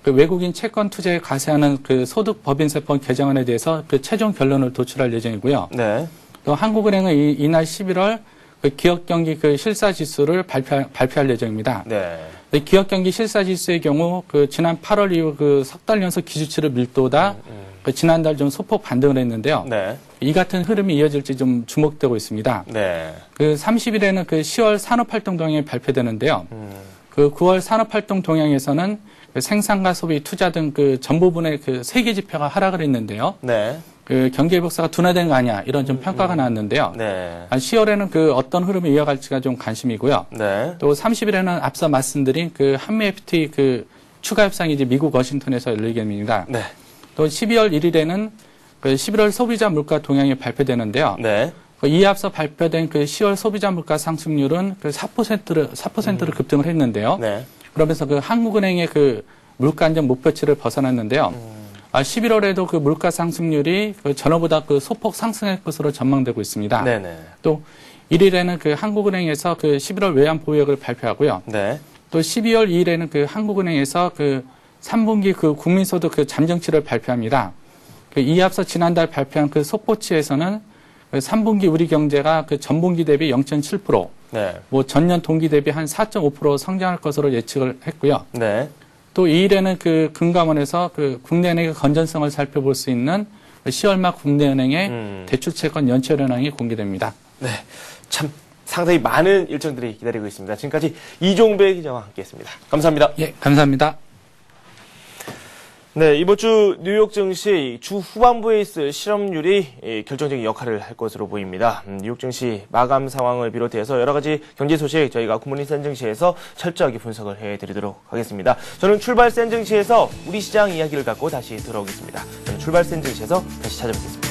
그 외국인 채권 투자에 과세하는 그 소득 법인세법 개정안에 대해서 그 최종 결론을 도출할 예정이고요. 네. 또 한국은행은 이날 11월 그 기업경기 그 실사지수를 발표할 예정입니다. 네. 기업경기 실사지수의 경우 그 지난 8월 이후 그 석 달 연속 기준치를 밀도다 그 지난달 좀 소폭 반등을 했는데요. 네. 이 같은 흐름이 이어질지 좀 주목되고 있습니다. 네. 그 30일에는 그 10월 산업활동 동향이 발표되는데요. 그 9월 산업활동 동향에서는 그 생산과 소비, 투자 등 그 전 부분의 그 세 개 지표가 하락을 했는데요. 네. 그 경기 회복세가 둔화된 거 아니야 이런 좀 평가가 나왔는데요. 네. 10월에는 그 어떤 흐름을 이어갈지가 좀 관심이고요. 네. 또 30일에는 앞서 말씀드린 그 한미 FTA 그 추가 협상이 이제 미국 워싱턴에서 열리겠습니다. 네. 또 12월 1일에는 그 11월 소비자 물가 동향이 발표되는데요. 네. 이에 앞서 발표된 그 10월 소비자 물가 상승률은 그 4%를 급등을 했는데요. 네. 그러면서 그 한국은행의 그 물가 안정 목표치를 벗어났는데요. 11월에도 그 물가 상승률이 그 전후보다 그 소폭 상승할 것으로 전망되고 있습니다. 네네. 또 1일에는 그 한국은행에서 그 11월 외환 보유액을 발표하고요. 네. 또 12월 2일에는 그 한국은행에서 그 3분기 그 국민소득 그 잠정치를 발표합니다. 그 이에 앞서 지난달 발표한 그 속보치에서는 그 3분기 우리 경제가 그 전분기 대비 0.7%, 네. 뭐 전년 동기 대비 한 4.5% 성장할 것으로 예측을 했고요. 네. 또 2일에는 그 금감원에서 그 국내은행의 건전성을 살펴볼 수 있는 10월 말 국내은행의 대출채권 연체율 현황이 공개됩니다. 네. 참 상당히 많은 일정들이 기다리고 있습니다. 지금까지 이종배 기자와 함께했습니다. 감사합니다. 예, 감사합니다. 네, 이번 주 뉴욕 증시 주 후반부에 있을 실업률이 결정적인 역할을 할 것으로 보입니다. 뉴욕 증시 마감 상황을 비롯해서 여러 가지 경제 소식 저희가 굿모닝 센증시에서 철저하게 분석을 해드리도록 하겠습니다. 저는 출발 센증시에서 우리 시장 이야기를 갖고 다시 돌아오겠습니다. 저는 출발 센증시에서 다시 찾아뵙겠습니다.